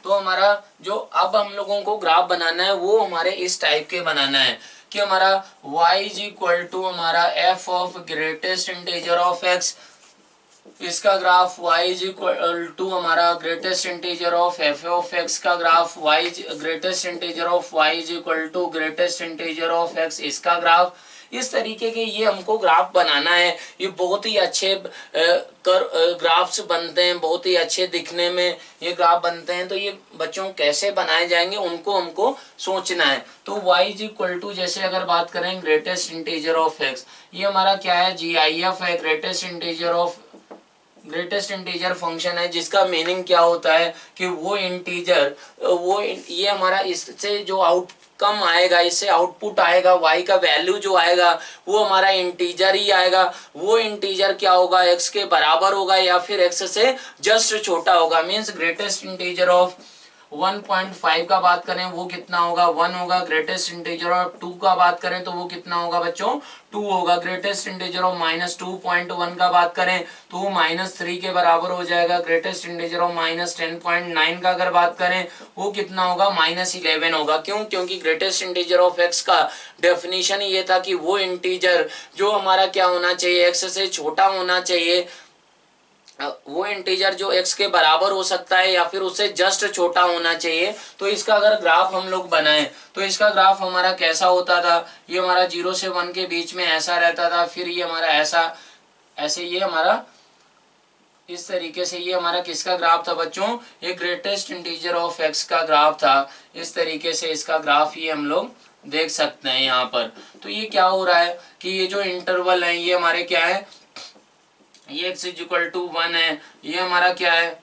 तो हमारा जो अब हम लोगों को ग्राफ बनाना है वो हमारे इस टाइप के बनाना है कि हमारा y इज इक्वल टू हमारा f of greatest integer of x, इसका graph y is equal to हमारा greatest integer of f of x का graph y greatest integer of y is equal to greatest integer of x, इसका graph. इस तरीके के ये हमको graph बनाना है। ये बहुत ही अच्छे ग्राफ्स बनते हैं, बहुत ही अच्छे दिखने में ये ग्राफ बनते हैं। तो ये बच्चों कैसे बनाए जाएंगे उनको हमको सोचना है। तो y इज इक्वल टू जैसे अगर बात करें ग्रेटेस्ट इंटीजर ऑफ x, ये हमारा क्या है GIF है, ग्रेटेस्ट इंटीजर फंक्शन है, जिसका मीनिंग क्या होता है कि वो इंटीजर ये हमारा इससे जो आउटकम आएगा, इससे आउटपुट आएगा, y का वैल्यू जो आएगा वो हमारा इंटीजर ही आएगा। वो इंटीजर क्या होगा, x के बराबर होगा या फिर x से जस्ट छोटा होगा। मीन्स ग्रेटेस्ट इंटीजर ऑफ 1.5 का बात करें वो कितना होगा, 1 होगा। ग्रेटेस्ट इंटीजर ऑफ 2 का बात करें तो वो कितना होगा बच्चों, 2 होगा। ग्रेटेस्ट इंटीजर ऑफ -2.1 का बात करें तो वो -3 के बराबर हो जाएगा। ग्रेटेस्ट इंटीजर ऑफ -10.9 का अगर बात करें वो कितना होगा, -11 होगा। क्यों? क्योंकि ग्रेटेस्ट इंटीजर ऑफ x का डेफिनेशन ये था कि वो इंटीजर जो हमारा क्या होना चाहिए, x से छोटा होना चाहिए, वो इंटीजर जो x के बराबर हो सकता है या फिर उससे जस्ट छोटा होना चाहिए। तो इसका अगर ग्राफ हम लोग बनाएं तो इसका ग्राफ हमारा कैसा होता था, ये हमारा 0 से 1 के बीच में ऐसा रहता था, फिर ये हमारा ऐसे ये हमारा इस तरीके से ये हमारा किसका ग्राफ था बच्चों, ये ग्रेटेस्ट इंटीजर ऑफ x का ग्राफ था। इस तरीके से इसका ग्राफ ये हम लोग देख सकते हैं यहाँ पर। तो ये क्या हो रहा है कि ये जो इंटरवल है ये हमारे क्या है, ये x इज इक्वल टू 1 है, ये हमारा क्या है,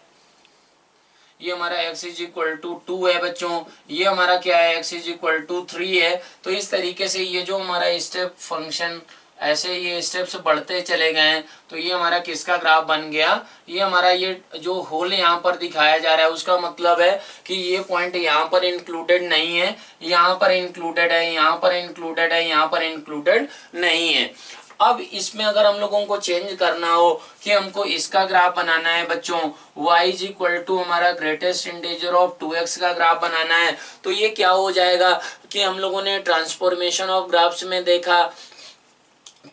ये हमारा x इज इक्वल टू 2 है बच्चों, ये हमारा क्या है, x इज इक्वल टू 3 है। तो इस तरीके से ये जो हमारा स्टेप फंक्शन ऐसे ये स्टेप्स बढ़ते चले गए हैं। तो ये हमारा किसका ग्राफ बन गया, ये हमारा ये जो होल यहाँ पर दिखाया जा रहा है उसका मतलब है कि ये पॉइंट यहाँ पर इंक्लूडेड नहीं है, यहाँ पर इंक्लूडेड है, यहाँ पर इंक्लूडेड है, यहाँ पर इंक्लूडेड नहीं है। अब इसमें अगर हम लोगों को चेंज करना हो कि हमको इसका ग्राफ बनाना है बच्चों, y इज इक्वल टू हमारा ग्रेटेस्ट इंटीजर ऑफ 2x का ग्राफ बनाना है, तो ये क्या हो जाएगा कि हम लोगों ने ट्रांसफॉर्मेशन ऑफ ग्राफ्स में देखा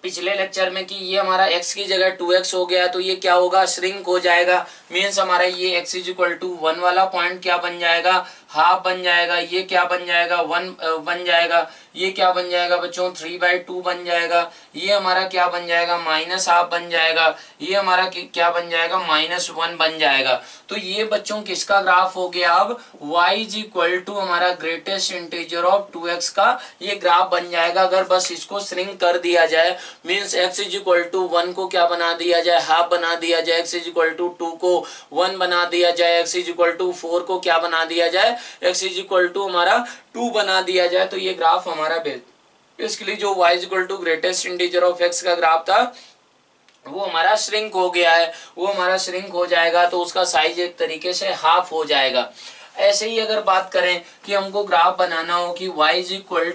पिछले लेक्चर में कि ये हमारा x की जगह 2x हो गया, तो ये क्या होगा, श्रिंक हो जाएगा। मीन्स हमारा ये x इज इक्वल टू 1 वाला पॉइंट क्या बन जाएगा, हाफ बन जाएगा। ये क्या बन जाएगा, 1 बन जाएगा। ये क्या बन जाएगा बच्चों, 3/2 बन जाएगा। ये हमारा क्या बन जाएगा, -हाफ बन जाएगा। ये हमारा क्या बन जाएगा, -1 बन जाएगा। तो ये बच्चों किसका ग्राफ हो गया, अब y इज इक्वल टू हमारा ग्रेटेस्ट इंटीजर ऑफ 2x का ये ग्राफ बन जाएगा। अगर बस इसको श्रिंक कर दिया जाए, means x is equal to 1 को क्या बना दिया जाए, हाफ बना दिया जाए। x इज इक्वल टू 2 को 1 बना दिया जाए। x इज इक्वल टू 4 को क्या बना दिया जाए, x इज इक्वल टू हमारा 2 बना दिया जाए। तो ये ग्राफ हमारा बेसिकली जो y is equal to greatest integer of x का ग्राफ था वो हमारा श्रिंक हो गया है, वो हमारा श्रिंक हो जाएगा। तो उसका साइज एक तरीके से हाफ हो जाएगा। ऐसे ही अगर बात करें कि हमको ग्राफ बनाना हो कि y इज इक्वल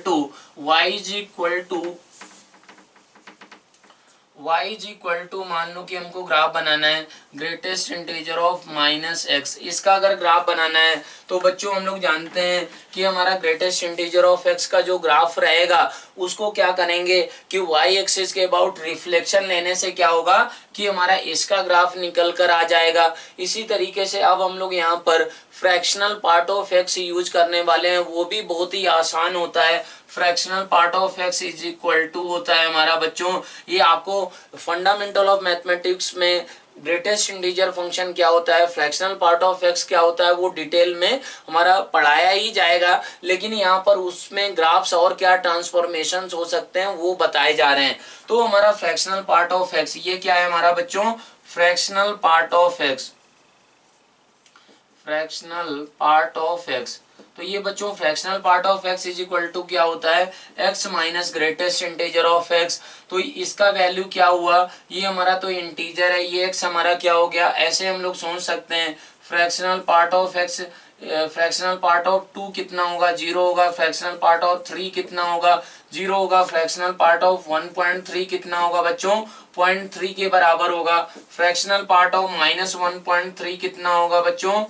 टू मान लो कि हमको ग्राफ बनाना है ग्रेटेस्ट इंटीजर ऑफ -x, इसका अगर ग्राफ बनाना है तो बच्चों हम लोग जानते हैं कि हमारा ग्रेटेस्ट इंटीजर ऑफ x का जो ग्राफ रहेगा उसको क्या करेंगे कि y एक्सिस के अबाउट रिफ्लेक्शन लेने से क्या होगा कि हमारा इसका ग्राफ निकल कर आ जाएगा। इसी तरीके से अब हम लोग यहाँ पर fractional part of x use करने वाले हैं, वो भी बहुत ही आसान होता है। Fractional part of x is equal to होता है हमारा बच्चों, ये आपको फंडामेंटल ऑफ मैथमेटिक्स में ग्रेटेस्ट इंटीजर फंक्शन क्या होता है, फ्रैक्शनल पार्ट ऑफ x क्या होता है, वो डिटेल में हमारा पढ़ाया ही जाएगा। लेकिन यहाँ पर उसमें ग्राफ्स और क्या ट्रांसफॉर्मेशंस हो सकते हैं वो बताए जा रहे हैं। तो हमारा फ्रैक्शनल पार्ट ऑफ x ये क्या है हमारा बच्चों, फ्रैक्शनल पार्ट ऑफ x। तो ये बच्चों fractional part of x is equal to क्या होता है, x minus greatest integer of x। तो इसका वैल्यू क्या हुआ, ये हमारा तो इंटीजर है, ये x हमारा क्या हो गया। ऐसे हम लोग सोच सकते हैं fractional part of x, fractional part of 2 कितना होगा, 0 होगा। फ्रैक्शनल पार्ट ऑफ 3 कितना होगा, 0 होगा। फ्रैक्शनल पार्ट ऑफ 1.3 कितना होगा बच्चों, 0.3 के बराबर होगा। फ्रैक्शनल पार्ट ऑफ -1.3 कितना होगा बच्चों,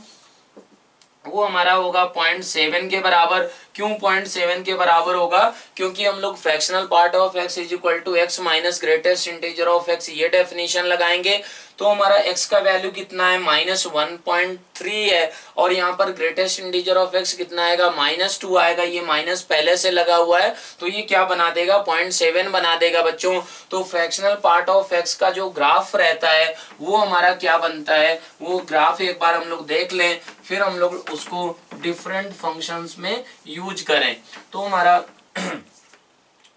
वो हमारा होगा 0.7 के बराबर। क्यों 0.7 के बराबर होगा? क्योंकि हम लोग fractional part of x is equal to x minus greatest integer of x ये डेफिनेशन लगाएंगे। तो हमारा x का वैल्यू कितना है? -1.3 है, और यहाँ पर ग्रेटेस्ट इंटीजर ऑफ x कितना आएगा? -2 आएगा। ये माइनस पहले से लगा हुआ है तो ये क्या बना देगा? 0.7 बना देगा बच्चों। तो फ्रैक्शनल पार्ट ऑफ x का जो ग्राफ रहता है वो हमारा क्या बनता है? वो ग्राफ एक बार हम लोग देख लें, फिर हम लोग उसको डिफरेंट फंक्शंस में यूज करें। तो हमारा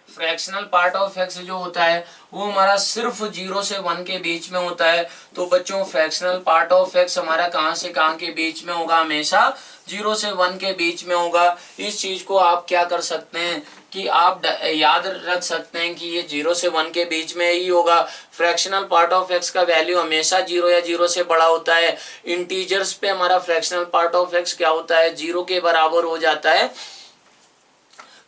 फ्रैक्शनल पार्ट ऑफ x जो होता है वो हमारा सिर्फ 0 से 1 के बीच में होता है। तो बच्चों फ्रैक्शनल पार्ट ऑफ x हमारा कहां से कहां के बीच में होगा? हमेशा 0 से 1 के बीच में होगा। इस चीज को आप क्या कर सकते हैं कि आप याद रख सकते हैं कि ये 0 से 1 के बीच में ही होगा। फ्रैक्शनल पार्ट ऑफ x का वैल्यू हमेशा 0 या 0 से बड़ा होता है। इंटीजर्स पे हमारा फ्रैक्शनल पार्ट ऑफ x क्या होता है? 0 के बराबर हो जाता है।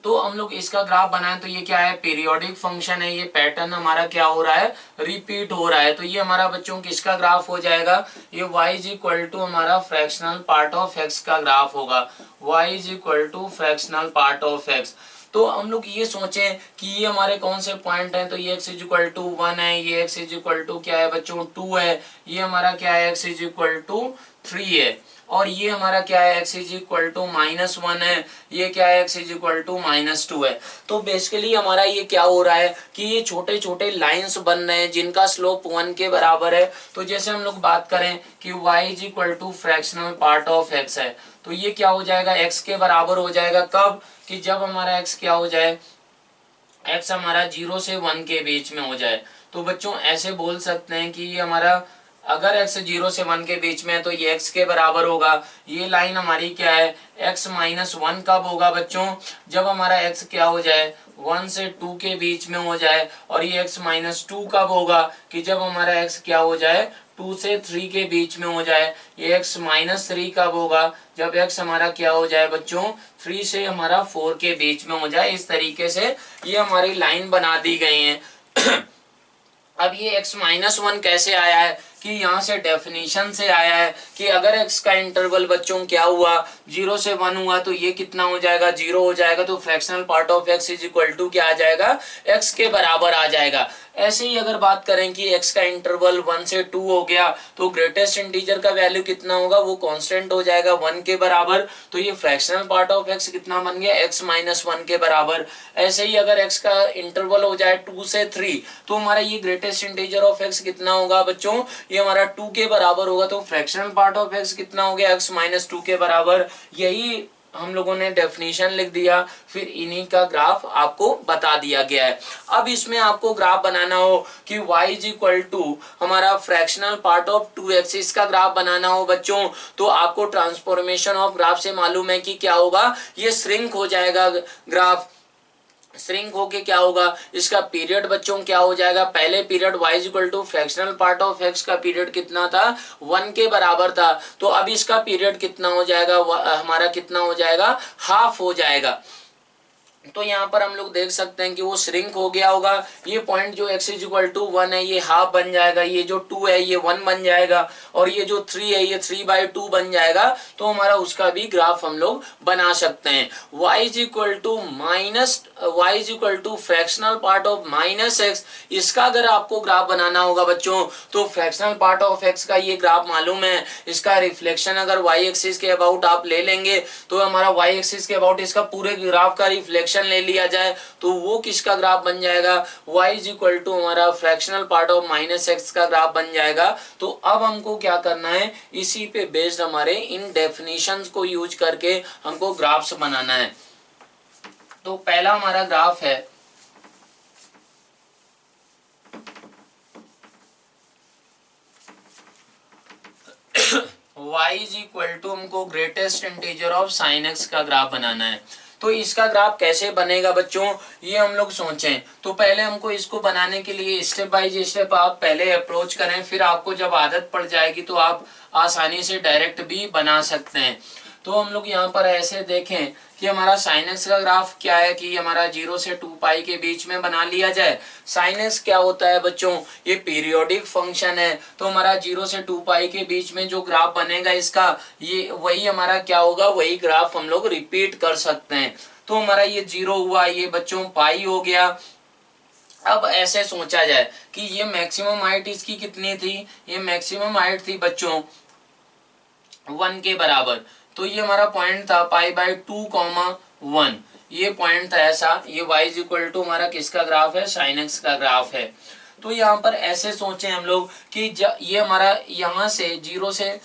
तो हम लोग इसका ग्राफ बनाएं तो ये क्या है? पीरियोडिक फंक्शन है। ये पैटर्न हमारा क्या हो रहा है? रिपीट हो रहा है। तो ये हमारा बच्चों किसका ग्राफ हो जाएगा? ये y इज इक्वल टू हमारा फ्रैक्शनल पार्ट ऑफ x का ग्राफ होगा। y is equal to fractional part of x। तो हम लोग ये सोचें कि ये हमारे कौन से पॉइंट हैं? तो ये x इज इक्वल टू 1 है, ये x इज इक्वल टू क्या है बच्चों? 2 है, ये हमारा क्या है? x इज इक्वल टू 3 है, और ये हमारा क्या है? x इज इक्वल टू -1 है, ये क्या है? x इज इक्वल टू -2 है। तो बेसिकली हमारा ये क्या हो रहा है कि ये छोटे छोटे लाइंस बन रहे हैं जिनका स्लोप 1 के बराबर है। तो जैसे हम लोग बात करें कि y is equal to fractional part of x है, तो ये क्या हो जाएगा? x के बराबर हो जाएगा। कब? कि जब हमारा x क्या हो जाए? x हमारा 0 से 1 के बीच में हो जाए। तो बच्चों ऐसे बोल सकते हैं कि ये हमारा अगर x 0 से 1 के बीच में है तो ये x के बराबर होगा। ये लाइन हमारी क्या है? x -1 कब होगा बच्चों? जब हमारा x क्या हो जाए? 1 से 2 के बीच में हो जाए। और ये x -2 कब होगा? कि जब हमारा x क्या हो जाए? 2 से 3 के बीच में हो जाए। ये x -3 कब होगा? जब x हमारा क्या हो जाए बच्चों? 3 से हमारा 4 के बीच में हो जाए। इस तरीके से ये हमारी लाइन बना दी गई है। अब ये x -1 कैसे आया है? कि यहाँ से डेफिनेशन से आया है कि अगर x का इंटरवल बच्चों क्या हुआ? 0 से 1 हुआ, तो ये कितना हो जाएगा? 0 हो जाएगा। तो fractional part of x is equal to क्या आ जाएगा? x के बराबर आ जाएगा। ऐसे ही अगर बात करें कि x का इंटरवल 1 से 2 हो गया तो ग्रेटेस्ट इंटीजर का वैल्यू कितना होगा? वो कांस्टेंट हो जाएगा 1 के बराबर। तो ये फ्रैक्शनल पार्ट ऑफ x कितना बन गया? x -1 के बराबर। ऐसे ही अगर x का इंटरवल हो जाए 2 से 3 तो हमारा ये ग्रेटेस्ट इंटीजर ऑफ x कितना होगा बच्चों? ये हमारा 2 के बराबर होगा। तो फ्रैक्शनल पार्ट ऑफ x कितना हो गया? x -2 के बराबर। यही हम लोगों ने डेफिनेशन लिख दिया, फिर इन्हीं का ग्राफ आपको बता दिया गया है। अब इसमें आपको ग्राफ बनाना हो कि y इज इक्वल टू हमारा फ्रैक्शनल पार्ट ऑफ 2x, इसका ग्राफ बनाना हो बच्चों, तो आपको ट्रांसफॉर्मेशन ऑफ ग्राफ से मालूम है कि क्या होगा? ये श्रिंक हो जाएगा ग्राफ। श्रिंक होके क्या होगा? इसका पीरियड बच्चों क्या हो जाएगा? पहले period y is equal to fractional part of x का पीरियड कितना था? 1 के बराबर था। तो अब इसका पीरियड कितना हो जाएगा? हमारा कितना हो जाएगा? हाफ हो जाएगा। तो यहाँ पर हम लोग देख सकते हैं कि वो श्रिंक हो गया होगा। ये पॉइंट जो x इज इक्वल टू 1 है ये हाफ बन जाएगा, ये जो 2 है ये 1 बन जाएगा, और ये जो 3 है ये 3/2 बन जाएगा। तो हमारा उसका भी ग्राफ हम लोग बना सकते हैं। y is equal to fractional part of -x, इसका अगर आपको ग्राफ बनाना होगा बच्चों तो फ्रैक्शनल पार्ट ऑफ x का ये ग्राफ मालूम है। इसका रिफ्लेक्शन अगर y एक्सिस के अबाउट आप ले लेंगे तो हमारा y एक्सिस के अबाउट इसका पूरे ग्राफ का रिफ्लेक्शन ले लिया जाए तो वो किसका ग्राफ बन जाएगा? y इज इक्वल टू हमारा फ्रैक्शनल पार्ट ऑफ -x का ग्राफ बन जाएगा। तो अब हमको क्या करना है? इसी पे बेस्ड हमारे इन डेफिनेशंस को यूज करके हमको ग्राफ्स बनाना है। तो पहला हमारा ग्राफ है y इज इक्वल टू हमको greatest integer of sin x का ग्राफ बनाना है। तो इसका ग्राफ कैसे बनेगा बच्चों, ये हम लोग सोचें। तो पहले हमको इसको बनाने के लिए स्टेप बाय स्टेप आप पहले अप्रोच करें, फिर आपको जब आदत पड़ जाएगी तो आप आसानी से डायरेक्ट भी बना सकते हैं। तो हम लोग यहाँ पर ऐसे देखें कि हमारा साइन एक्स का ग्राफ क्या है कि हमारा 0 से 2 पाई के बीच में बना लिया जाए। साइन एक्स क्या होता है बच्चों, ये पीरियोडिक फंक्शन है। तो हमारा 0 से 2 पाई के बीच में जो ग्राफ बनेगा इसका, ये वही हमारा क्या होगा, वही ग्राफ हम लोग रिपीट कर सकते हैं। तो हमारा ये 0 हुआ, ये बच्चों पाई हो गया। अब ऐसे सोचा जाए कि ये मैक्सिमम हाइट इसकी कितनी थी, ये मैक्सिमम हाइट थी बच्चों 1 के बराबर। तो ये हमारा पॉइंट था π/2, 1, ये पॉइंट था ऐसा। ये y इज इक्वल टू हमारा किसका ग्राफ है, साइन एक्स का ग्राफ है। तो यहाँ पर ऐसे सोचे हम लोग कि ये हमारा यहाँ से 0 से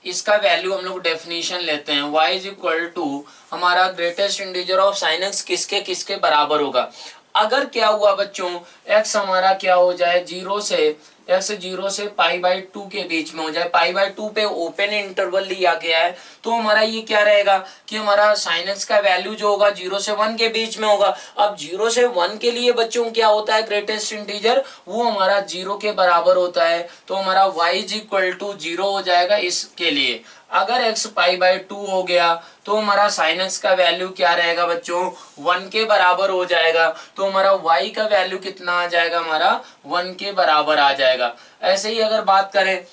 इसका वैल्यू हम लोग डेफिनेशन लेते हैं, y इज इक्वल टू हमारा greatest integer of sine x किसके किसके बराबर होगा। अगर क्या हुआ बच्चों, x हमारा क्या हो जाए 0 से π/2 के बीच में हो जाए, π/2 पे ओपन इंटरवल लिया गया है। तो हमारा ये क्या रहेगा कि हमारा साइन एक्स का वैल्यू जो होगा 0 से 1 के बीच में होगा। अब 0 से 1 के लिए बच्चों क्या होता है ग्रेटेस्ट इंटीजर, वो हमारा 0 के बराबर होता है। तो हमारा y इज इक्वल टू 0 हो जाएगा इसके लिए। अगर x π/2 हो गया तो हमारा साइन एक्स का वैल्यू क्या रहेगा बच्चों, 1 के बराबर हो जाएगा। तो हमारा y का वैल्यू कितना आ जाएगा, हमारा 1 के बराबर आ जाएगा। ऐसे ही अगर बात करें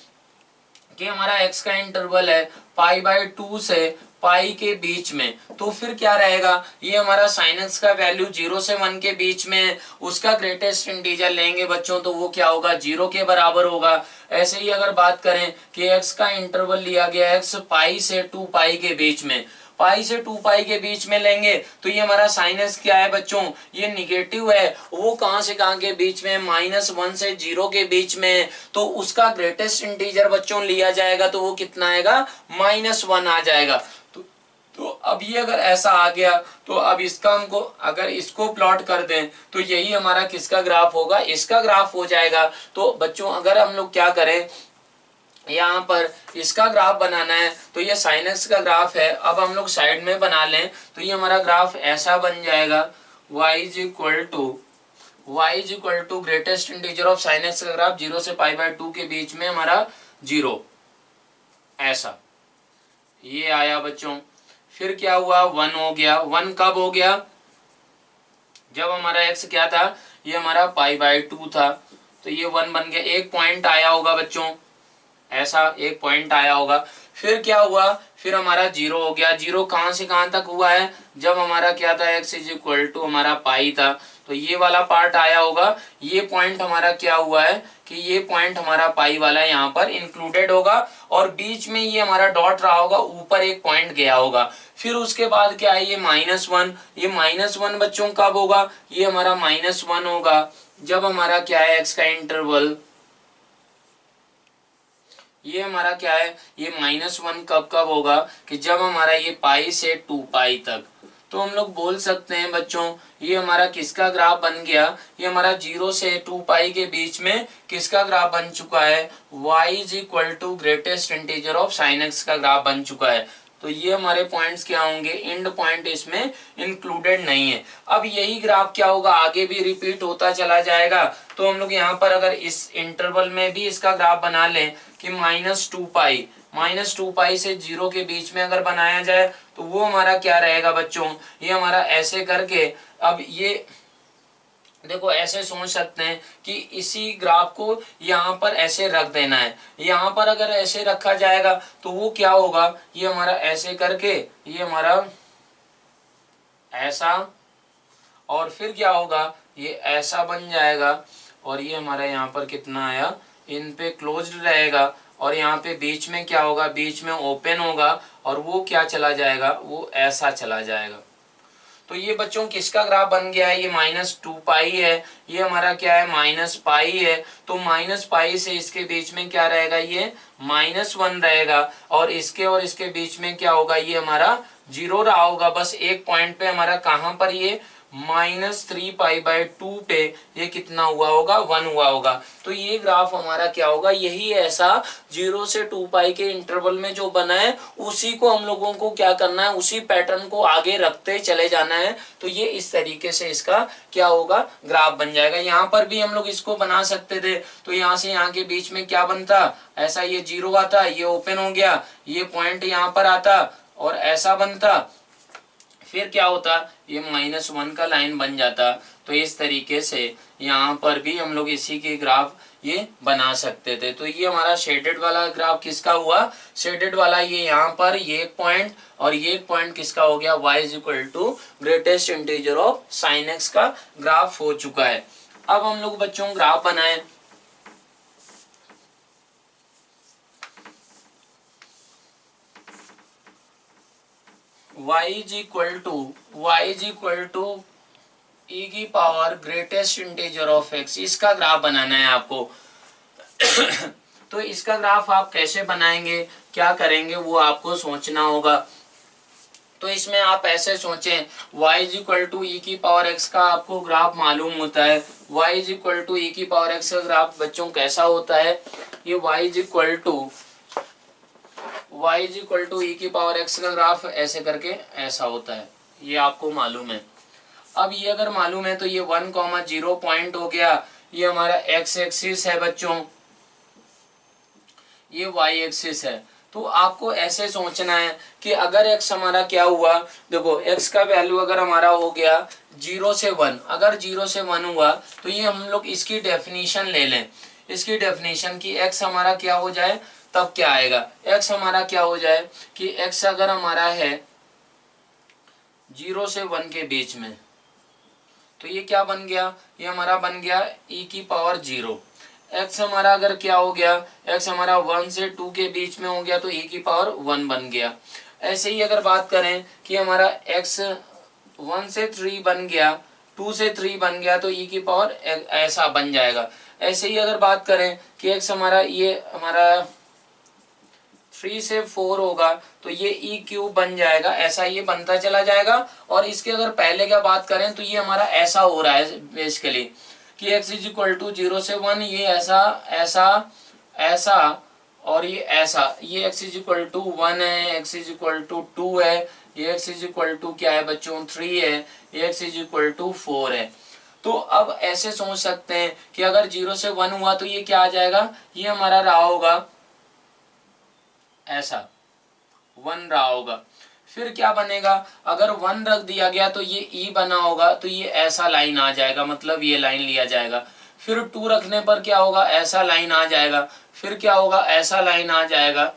कि हमारा x का इंटरवल है π/2 से पाई के बीच में, तो फिर क्या रहेगा, ये हमारा साइन एक्स का वैल्यू 0 से 1 के बीच में, उसका ग्रेटेस्ट इंटीजर लेंगे बच्चों तो वो क्या होगा, 0 के बराबर होगा। ऐसे ही अगर बात करें कि x का इंटरवल लिया गया x पाई से 2 पाई के बीच में, पाई से 2 पाई के बीच में लेंगे तो ये हमारा साइन एक्स क्या है बच्चों, ये निगेटिव है। वो कहां से कहां के बीच में, -1 से 0 के बीच में। तो उसका ग्रेटेस्ट इंटीजर बच्चों लिया जाएगा तो वो कितना आएगा, -1 आ जाएगा। तो अब ये अगर ऐसा आ गया तो अब इसका हमको अगर इसको प्लॉट कर दें तो यही हमारा किसका ग्राफ होगा, इसका ग्राफ हो जाएगा। तो बच्चों अगर हम लोग क्या करें, यहाँ पर इसका ग्राफ बनाना है तो ये साइन एक्स का ग्राफ है। अब हम लोग साइड में बना लें तो ये हमारा ग्राफ ऐसा बन जाएगा, y is equal to greatest integer of sine x का ग्राफ 0 से π/2 के बीच में हमारा 0, ऐसा ये आया बच्चों। फिर क्या हुआ, 1 हो गया। 1 कब हो गया, जब हमारा x क्या था, ये हमारा π/2 था। तो ये 1 बन गया, एक पॉइंट आया होगा बच्चों, ऐसा एक पॉइंट आया होगा। फिर क्या हुआ, फिर हमारा 0 हो गया। 0 कहां से कहां तक हुआ है, जब हमारा क्या था x इज इक्वल टू हमारा पाई था। तो ये वाला पार्ट आया होगा। ये पॉइंट हमारा क्या हुआ है कि ये पॉइंट हमारा पाई वाला यहाँ पर इंक्लूडेड होगा और बीच में ये हमारा डॉट रहा होगा, ऊपर एक पॉइंट गया होगा। फिर उसके बाद क्या है, ये -1, ये -1 बच्चों कब होगा, ये हमारा -1 होगा जब हमारा क्या है x का इंटरवल, ये हमारा क्या है, ये -1 कब कब होगा कि जब हमारा ये पाई से 2 पाई तक। तो हम लोग बोल सकते हैं बच्चों ये हमारा किसका ग्राफ बन गया, ये हमारा 0 से 2 पाई के बीच में किसका ग्राफ बन चुका है, y is equal to greatest integer of sine x का ग्राफ बन चुका है। तो ये हमारे पॉइंट्स क्या होंगे, एंड पॉइंट इसमें इंक्लूडेड नहीं है। अब यही ग्राफ क्या होगा, आगे भी रिपीट होता चला जाएगा। तो हम लोग यहाँ पर अगर इस इंटरवल में भी इसका ग्राफ बना लें कि -2 पाई से 0 के बीच में अगर बनाया जाए तो वो हमारा क्या रहेगा बच्चों, ये हमारा ऐसे करके, अब ये देखो ऐसे सोच सकते हैं कि इसी ग्राफ को यहाँ पर ऐसे रख देना है। यहाँ पर अगर ऐसे रखा जाएगा तो वो क्या होगा, ये हमारा ऐसे करके, ये हमारा ऐसा, और फिर क्या होगा, ये ऐसा बन जाएगा। और ये हमारा यहाँ पर कितना आया, इन पे क्लोज्ड रहेगा और यहाँ पे बीच में क्या होगा, बीच में ओपन होगा और वो क्या चला जाएगा, वो ऐसा चला जाएगा। तो ये बच्चों किसका ग्राफ बन गया है, ये -2 पाई है, ये हमारा क्या है -पाई है। तो -पाई से इसके बीच में क्या रहेगा, ये -1 रहेगा और इसके बीच में क्या होगा, ये हमारा 0 रहा होगा। बस एक पॉइंट पे हमारा कहां पर, ये -3 π/2 पे ये कितना हुआ होगा, 1 हुआ होगा। तो ये ग्राफ हमारा क्या होगा, यही ऐसा 0 से 2 पाई के इंटरवल में जो बना है उसी को हम लोगों को क्या करना है, उसी पैटर्न को आगे रखते चले जाना है। तो ये इस तरीके से इसका क्या होगा, ग्राफ बन जाएगा। यहाँ पर भी हम लोग इसको बना सकते थे। तो यहाँ से यहाँ के बीच में क्या बनता, ऐसा ये 0 आता, ये ओपन हो गया, ये पॉइंट यहाँ पर आता और ऐसा बनता, फिर क्या होता, ये -1 का लाइन बन जाता। तो इस तरीके से यहाँ पर भी हम लोग इसी के ग्राफ ये बना सकते थे। तो ये हमारा शेडेड वाला ग्राफ किसका हुआ, शेडेड वाला ये यहाँ पर ये एक पॉइंट और ये एक पॉइंट किसका हो गया, y is equal to greatest integer of sine x का ग्राफ हो चुका है। अब हम लोग बच्चों ग्राफ बनाए। y is equal to e की power greatest integer of x, इसका ग्राफ बनाना है आपको। तो इसका ग्राफ आप कैसे बनाएंगे, क्या करेंगे, वो आपको सोचना होगा। तो इसमें आप ऐसे सोचें, y इज इक्वल टू ई की पावर x का आपको ग्राफ मालूम होता है। y इज इक्वल टू ई की पावर x का ग्राफ बच्चों कैसा होता है, ये y इज इक्वल टू ई की पावर x का ग्राफ ऐसे करके ऐसा होता है, ये आपको मालूम है। अब ये अगर मालूम है तो ये 1,0 पॉइंट हो गया, ये हमारा x एक्सिस है बच्चों, ये y एक्सिस है। तो आपको ऐसे सोचना है कि अगर x हमारा क्या हुआ, देखो x का वैल्यू अगर हमारा हो गया 0 से 1, अगर 0 से 1 हुआ तो ये हम लोग इसकी डेफिनेशन ले लें, इसकी डेफिनेशन की x हमारा क्या हो जाए, तब क्या आएगा, x हमारा क्या हो जाए कि x अगर हमारा है 0 से 1 के बीच में, तो ये क्या बन गया, ये हमारा बन गया e की पावर 0। x हमारा अगर क्या हो गया, x हमारा 1 से 2 के बीच में हो गया तो e की पावर 1 बन गया। ऐसे ही अगर बात करें कि हमारा x 1 से 3 बन गया, 2 से 3 बन गया तो e की पावर ऐसा बन जाएगा। ऐसे ही अगर बात करें कि x हमारा ये हमारा 3 से 4 होगा तो ये ई क्यूब बन जाएगा, ऐसा ये बनता चला जाएगा। और इसके अगर पहले क्या बात करें तो ये हमारा ऐसा हो रहा है बेसिकली कि x इज इक्वल टू 0 से 1, ये ऐसा ऐसा ऐसा और ये ऐसा, ये x इज इक्वल टू 1 है, x इज इक्वल टू 2 है, ये x इज इक्वल टू क्या है बच्चों 3 है, ये x इज इक्वल टू 4 है। तो अब ऐसे सोच सकते हैं कि अगर 0 से 1 हुआ तो ये क्या आ जाएगा, ये हमारा रहा होगा ऐसा 1 रहा होगा। फिर क्या बनेगा, अगर 1 रख दिया गया तो ये ई बना होगा, तो ये ऐसा लाइन आ जाएगा, मतलब ये लाइन लिया जाएगा। फिर 2 रखने पर क्या होगा, ऐसा लाइन आ जाएगा। फिर क्या होगा, ऐसा लाइन आ जाएगा।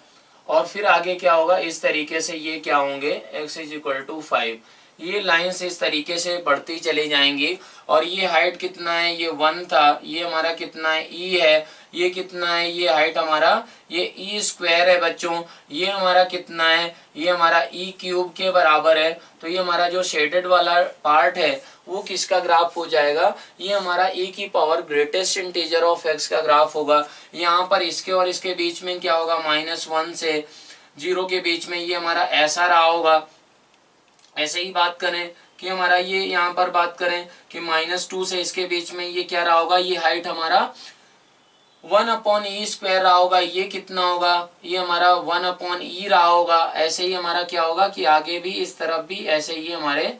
और फिर आगे क्या होगा, इस तरीके से ये क्या होंगे, x इज इक्वल टू 5, ये लाइन्स इस तरीके से बढ़ती चली जाएंगी। और ये हाइट कितना है, ये 1 था, ये हमारा कितना है e है, ये कितना है, ये हाइट हमारा ये ई स्क्वायर है बच्चों, ये हमारा कितना है, ये हमारा ई क्यूब के बराबर है। तो ये हमारा जो शेडेड वाला पार्ट है वो किसका ग्राफ हो जाएगा, ये हमारा e की power greatest integer of x का ग्राफ होगा। यहाँ पर इसके और इसके बीच में क्या होगा, -1 से 0 के बीच में ये हमारा ऐसा रहा होगा। ऐसे ही बात करें कि हमारा ये यहाँ पर बात करें कि -2 से इसके बीच में ये क्या रहा होगा, ये हाइट हमारा 1/e स्क्वायर रहा होगा। ये कितना होगा, ये हमारा 1/e रहा होगा। ऐसे ही हमारा क्या होगा कि आगे भी इस तरफ भी ऐसे ही हमारे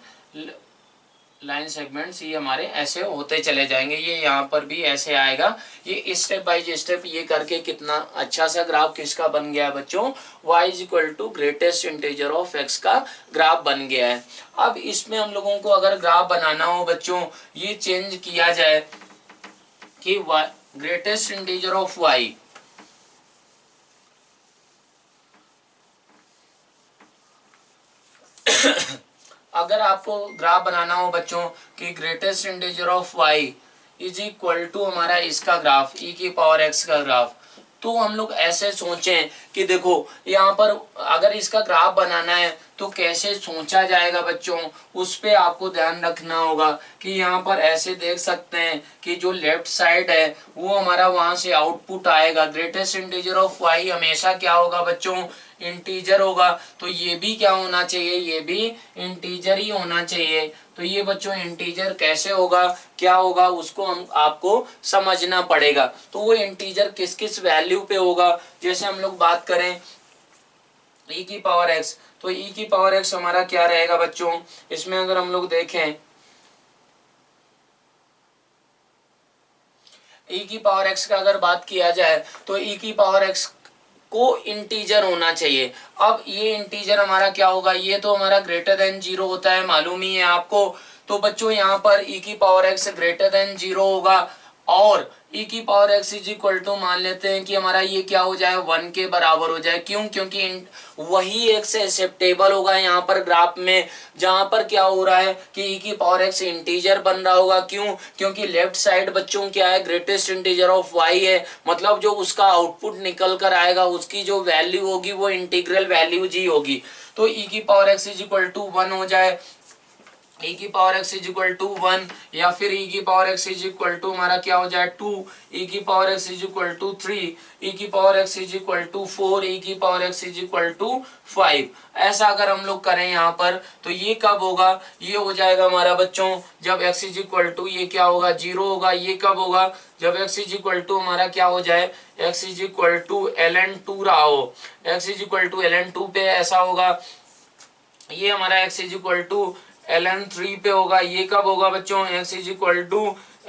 लाइन सेगमेंट्स ये हमारे ऐसे होते चले जाएंगे, ये यहाँ पर भी ऐसे आएगा। ये स्टेप बाय स्टेप ये करके कितना अच्छा सा ग्राफ किसका बन गया है बच्चों, y is equal to greatest integer of x का ग्राफ बन गया है। अब इसमें हम लोगों को अगर ग्राफ बनाना हो बच्चों, ये चेंज किया जाए कि ग्रेटेस्ट इंटीजर ऑफ y अगर आपको ग्राफ बनाना हो बच्चों कि greatest integer of y is equal to हमारा इसका ग्राफ e की पावर x का ग्राफ, तो हम लोग ऐसे सोचें कि देखो यहाँ पर अगर इसका ग्राफ बनाना है तो कैसे सोचा जाएगा बच्चों, उस पे आपको ध्यान रखना होगा कि यहाँ पर ऐसे देख सकते हैं कि जो लेफ्ट साइड है वो हमारा वहां से आउटपुट आएगा। ग्रेटेस्ट इंटीजर ऑफ y हमेशा क्या होगा बच्चों, इंटीजर होगा। तो ये भी क्या होना चाहिए, ये भी इंटीजर ही होना चाहिए। तो ये बच्चों इंटीजर कैसे होगा, क्या होगा, उसको हम आपको समझना पड़ेगा। तो वो इंटीजर किस किस वैल्यू पे होगा, जैसे हम लोग बात करें e की पावर x, तो e की पावर x हमारा क्या रहेगा बच्चों, इसमें अगर हम लोग देखें e की पावर x का अगर बात किया जाए तो e की पावर x को इंटीजर होना चाहिए। अब ये इंटीजर हमारा क्या होगा, ये तो हमारा ग्रेटर देन 0 होता है, मालूम ही है आपको। तो बच्चों यहाँ पर e की पावर x ग्रेटर देन 0 होगा और e की power x is equal to मान लेते हैं कि हमारा ये क्या हो जाए 1 के बराबर हो जाए। क्यों? क्योंकि वही x एक्सेप्टेबल होगा यहाँ पर ग्राफ में, जहां पर क्या हो रहा है कि e की पावर x इंटीजर बन रहा होगा। क्यों? क्योंकि लेफ्ट साइड बच्चों क्या है, ग्रेटेस्ट इंटीजर ऑफ y है, मतलब जो उसका आउटपुट निकल कर आएगा उसकी जो वैल्यू होगी वो इंटीग्रल वैल्यू जी होगी। तो e की power x is equal to 1 हो जाए, e की power x is equal to 1, या फिर e की power x is equal to हमारा क्या हो जाए 2, e की power x is equal to 3, e की power x is equal to 4, e की power x is equal to 5। ऐसा अगर हम लोग करें यहाँ पर तो ये कब होगा, ये हो जाएगा हमारा बच्चों जब x इज इक्वल टू ये क्या होगा 0 होगा। ये कब होगा, जब x इज इक्वल टू हमारा क्या हो जाए, x is equal to ln2 रहा हो, x is equal to ln2 पे ऐसा होगा। ये हमारा x is equal to ln3 पे होगा। ये कब होगा बच्चों, x is equal to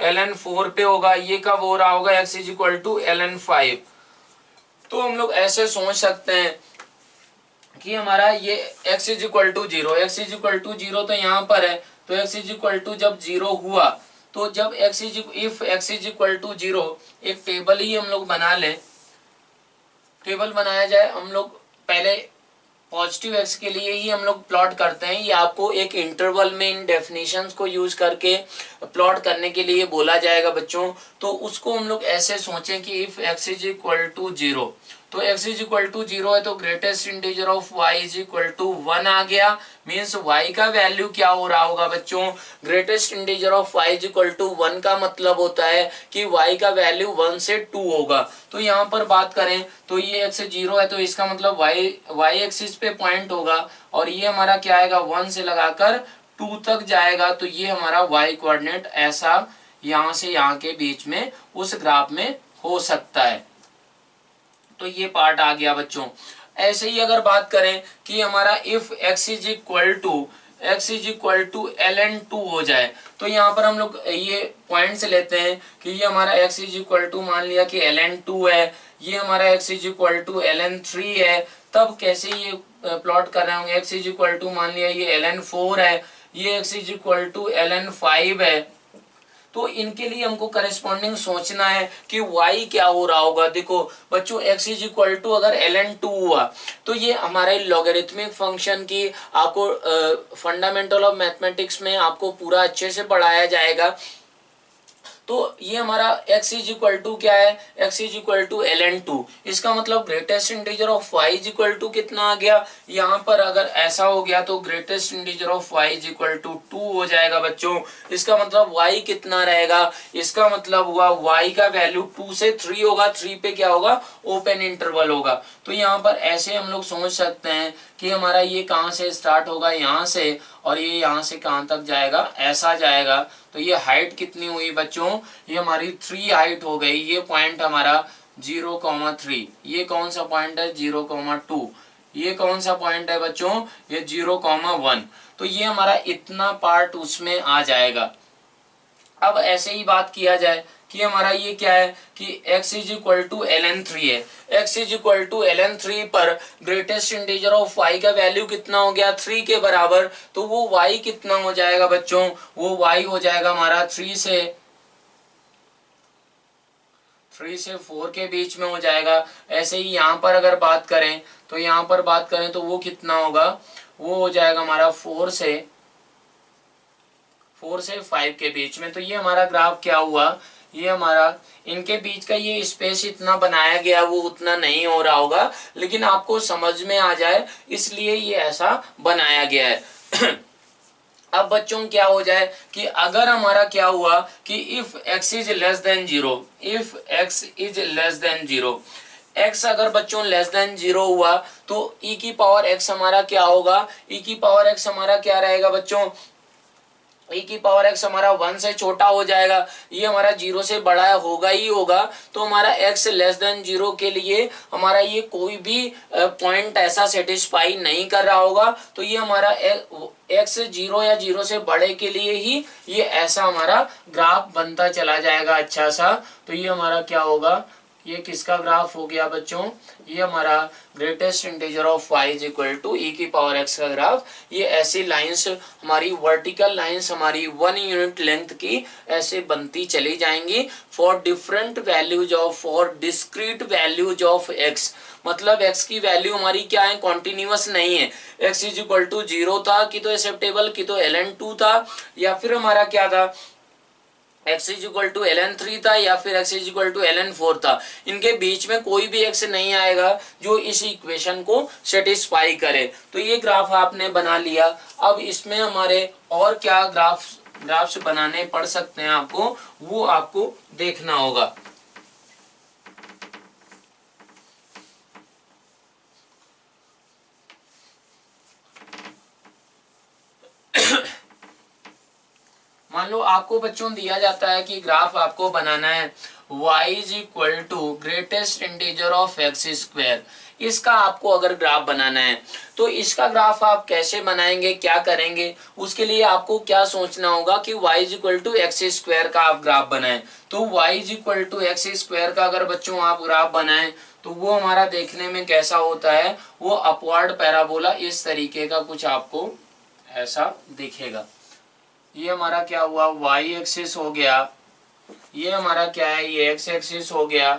ln4 पे होगा। ये कब हो रहा होगा, x is equal to ln5। तो हम लोग ऐसे सोच सकते हैं कि हमारा ये x is equal to 0, x is equal to 0 तो यहाँ पर है, तो x इज इक्वल टू जब 0 हुआ तो जब if x is equal to 0 एक टेबल ही हम लोग बना लें, टेबल बनाया जाए। हम लोग पहले पॉजिटिव एक्स के लिए ही हम लोग प्लॉट करते हैं, ये आपको एक इंटरवल में इन डेफिनेशंस को यूज करके प्लॉट करने के लिए बोला जाएगा बच्चों। तो उसको हम लोग ऐसे सोचें कि if x is equal to 0, तो x इज इक्वल टू 0 है तो greatest integer of y is equal to 1 आ गया। मीन्स y का वैल्यू क्या हो रहा होगा बच्चों, greatest integer of y is equal to 1 का मतलब होता है कि y का वैल्यू 1 से 2 होगा। तो यहाँ पर बात करें तो ये x 0 है तो इसका मतलब y एक्सिस पे पॉइंट होगा और ये हमारा क्या आएगा 1 से लगाकर 2 तक जाएगा। तो ये हमारा y कोऑर्डिनेट ऐसा यहाँ से यहाँ के बीच में उस ग्राफ में हो सकता है। तो ये पार्ट आ गया बच्चों। ऐसे ही अगर बात करें कि हमारा if x is equal to ln2 हो जाए, तो यहाँ पर हम लोग ये पॉइंट्स लेते हैं कि ये हमारा x इज इक्वल टू मान लिया कि ln2 है, ये हमारा x is equal to ln3 है। तब कैसे ये प्लॉट कर रहे होंगे, x इज इक्वल टू मान लिया ये ln4 है, ये x is equal to ln5 है। तो इनके लिए हमको करेस्पॉन्डिंग सोचना है कि y क्या हो रहा होगा। देखो बच्चों x इज इक्वल टू अगर ln2 हुआ तो ये हमारे लॉगरिथमिक फंक्शन की आपको फंडामेंटल ऑफ मैथमेटिक्स में आपको पूरा अच्छे से पढ़ाया जाएगा। तो ये हमारा x इज इक्वल टू क्या है, x is equal to ln2। इसका मतलब greatest integer of y is equal to कितना आ गया, यहाँ पर अगर ऐसा हो गया तो greatest integer of y is equal to 2 हो जाएगा बच्चों। इसका मतलब y कितना रहेगा, इसका मतलब हुआ y का वैल्यू 2 से 3 होगा, 3 पे क्या होगा ओपन इंटरवल होगा। तो यहाँ पर ऐसे हम लोग सोच सकते हैं कि हमारा ये कहाँ से स्टार्ट होगा, यहाँ से, और ये यहाँ से कहाँ तक जाएगा, ऐसा जाएगा। तो ये हाइट कितनी हुई बच्चों, ये हमारी 3 हाइट हो गई। ये पॉइंट हमारा 0,3, ये कौन सा पॉइंट है 0,2, ये कौन सा पॉइंट है बच्चों ये 0,1। तो ये हमारा इतना पार्ट उसमें आ जाएगा। अब ऐसे ही बात किया जाए कि हमारा ये क्या है कि x is equal to ln3 है, x is equal to ln3 पर ग्रेटेस्ट इंटीजर ऑफ y का वैल्यू कितना हो गया 3 के बराबर। तो वो y कितना हो जाएगा बच्चों, वो y हो जाएगा हमारा 3 से 4 के बीच में हो जाएगा। ऐसे ही यहाँ पर अगर बात करें तो यहाँ पर बात करें तो वो कितना होगा, वो हो जाएगा हमारा 4 से 5 के बीच में। तो ये हमारा ग्राफ क्या हुआ, ये हमारा इनके बीच का ये स्पेस इतना बनाया गया वो उतना नहीं हो रहा होगा, लेकिन आपको समझ में आ जाए इसलिए ये ऐसा बनाया गया है। अब बच्चों क्या हो जाए कि अगर हमारा क्या हुआ कि if x is less than 0, if x is less than 0, x अगर बच्चों लेस देन 0 हुआ तो e की पावर x हमारा क्या होगा, e की पावर x हमारा क्या रहेगा बच्चों, e की पावर x हमारा 1 से छोटा हो जाएगा, ये हमारा 0 से बड़ा होगा ही होगा। तो हमारा x लेस देन 0 के लिए हमारा ये कोई भी पॉइंट ऐसा सेटिस्फाई नहीं कर रहा होगा। तो ये हमारा x 0 या 0 से बड़े के लिए ही ये ऐसा हमारा ग्राफ बनता चला जाएगा अच्छा सा। तो ये हमारा क्या होगा, ये किसका ग्राफ हो गया बच्चों, ये हमारा greatest integer of y is equal to e की पावर x का ग्राफ। ये ऐसी लाइंस हमारी वर्टिकल लाइंस हमारी 1 यूनिट लेंथ की ऐसे बनती चली जाएंगी for different values of, for discrete values of x। मतलब x की वैल्यू हमारी क्या है, कॉन्टिन्यूअस नहीं है। x इज इक्वल टू 0 था कि तो एक्सेप्टेबल कि तो ln2 था, या फिर हमारा क्या था x is equal to ln3 था, या फिर x is equal to ln4 था। इनके बीच में कोई भी x नहीं आएगा जो इस इक्वेशन को सेटिस्फाई करे। तो ये ग्राफ आपने बना लिया। अब इसमें हमारे और क्या ग्राफ्स बनाने पड़ सकते हैं आपको, वो आपको देखना होगा। मान लो आपको बच्चों दिया जाता है कि ग्राफ आपको बनाना है y is equal to greatest integer of x square. इसका आपको अगर ग्राफ बनाना है तो इसका ग्राफ आप कैसे बनाएंगे, क्या करेंगे, उसके लिए आपको क्या सोचना होगा कि y is equal to x square का आप ग्राफ बनाएं। तो y is equal to x square का अगर बच्चों आप ग्राफ बनाएं तो वो हमारा देखने में कैसा होता है, वो अपवर्ड पैराबोला इस तरीके का कुछ आपको ऐसा दिखेगा। ये हमारा क्या हुआ, y एक्सिस हो गया, ये हमारा क्या है, ये x एक्सिस हो गया।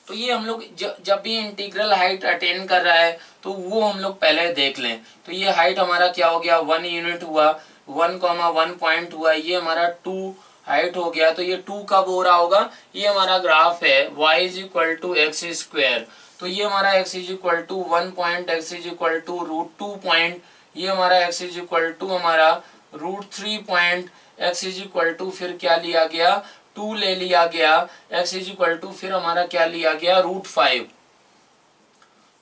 तो ये हम लोग जब भी इंटीग्रल हाइट अटेन कर रहा है तो वो हम लोग पहले देख लें। तो ये हाइट हमारा क्या हो गया, 1 यूनिट हुआ, 1,1 पॉइंट हुआ, ये हमारा 2 हाइट हो गया। तो ये 2 कब हो रहा होगा, ये हमारा ग्राफ है y is equal to x square. तो ये हमारा x is equal to 1 point, x is equal to √2 point, ये हमारा x इज इक्वल टू हमारा √3 point, x is equal to फिर क्या लिया गया, 2 ले लिया गया, x इज इक्वल टू फिर हमारा क्या लिया गया, √5।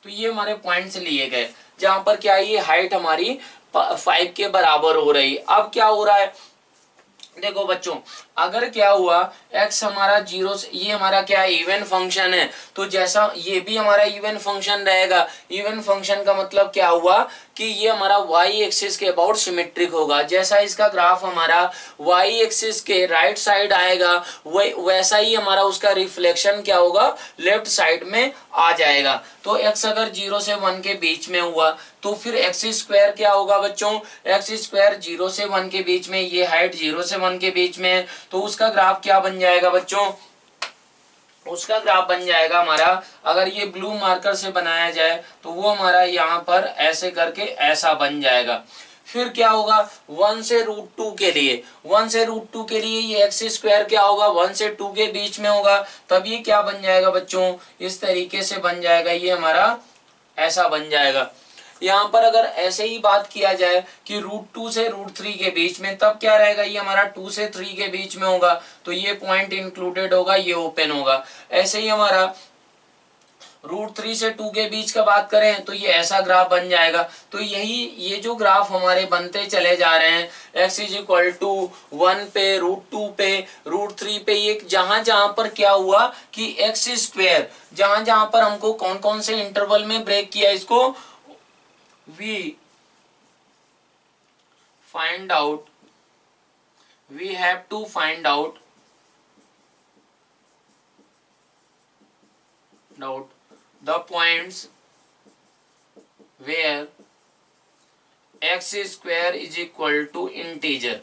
तो ये हमारे पॉइंट्स लिए गए जहां पर क्या है, ये हाइट हमारी 5 के बराबर हो रही। अब क्या हो रहा है, देखो बच्चों, अगर क्या हुआ x हमारा 0 से, ये हमारा क्या है, इवन फंक्शन है, तो जैसा ये भी हमारा इवन फंक्शन रहेगा। इवन फंक्शन का मतलब क्या हुआ कि ये हमारा y एक्सिस के अबाउट सिमेट्रिक होगा। जैसा इसका ग्राफ हमारा y एक्सिस के राइट साइड आएगा वैसा ही हमारा उसका रिफ्लेक्शन क्या होगा, लेफ्ट साइड में आ जाएगा। तो x अगर 0 से 1 के बीच में हुआ तो फिर एक्स स्क्वायर क्या होगा बच्चों, एक्स स्क्वायर 0 से 1 के बीच में, ये हाइट 0 से 1 के बीच में है, तो उसका ग्राफ क्या बन जाएगा बच्चों, उसका ग्राफ बन जाएगा हमारा, अगर ये ब्लू मार्कर से बनाया जाए तो वो हमारा यहाँ पर ऐसे करके ऐसा बन जाएगा। फिर क्या होगा, 1 से √2 के लिए, 1 से √2 के लिए ये एक्स स्क्वायर क्या होगा, 1 से 2 के बीच में होगा, तब ये क्या बन जाएगा बच्चों, इस तरीके से बन जाएगा, ये हमारा ऐसा बन जाएगा। यहाँ पर अगर ऐसे ही बात किया जाए कि √2 से √3 के बीच में, तब क्या रहेगा, ये हमारा 2 से 3 के बीच में होगा, तो ये पॉइंट इंक्लूडेड होगा, ये ओपन होगा। ऐसे ही हमारा √3 से 2 के बीच का बात करें तो ये ऐसा ग्राफ बन जाएगा। तो यही ये जो ग्राफ हमारे बनते चले जा रहे हैं, x इज इक्वल टू 1 पे, √2 पे, √3 पे, ये जहां जहां पर क्या हुआ कि एक्स स्क्वायर, जहां जहां पर हमको कौन कौन से इंटरवल में ब्रेक किया इसको, we have to find out the points where x square is equal to integer।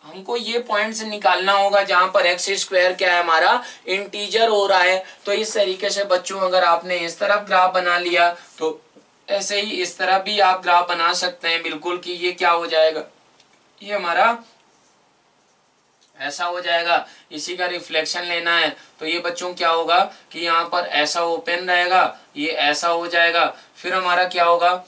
हमको ये पॉइंट्स निकालना होगा जहां पर एक्स स्क्वायर क्या है, हमारा इंटीजर हो रहा है। तो इस तरीके से बच्चों अगर आपने इस तरफ ग्राफ बना लिया तो ऐसे ही इस तरह भी आप ग्राफ बना सकते हैं बिल्कुल, कि ये क्या हो जाएगा, ये हमारा ऐसा हो जाएगा। इसी का रिफ्लेक्शन लेना है तो ये बच्चों क्या होगा कि यहाँ पर ऐसा ओपन रहेगा, ये ऐसा हो जाएगा। फिर हमारा क्या होगा,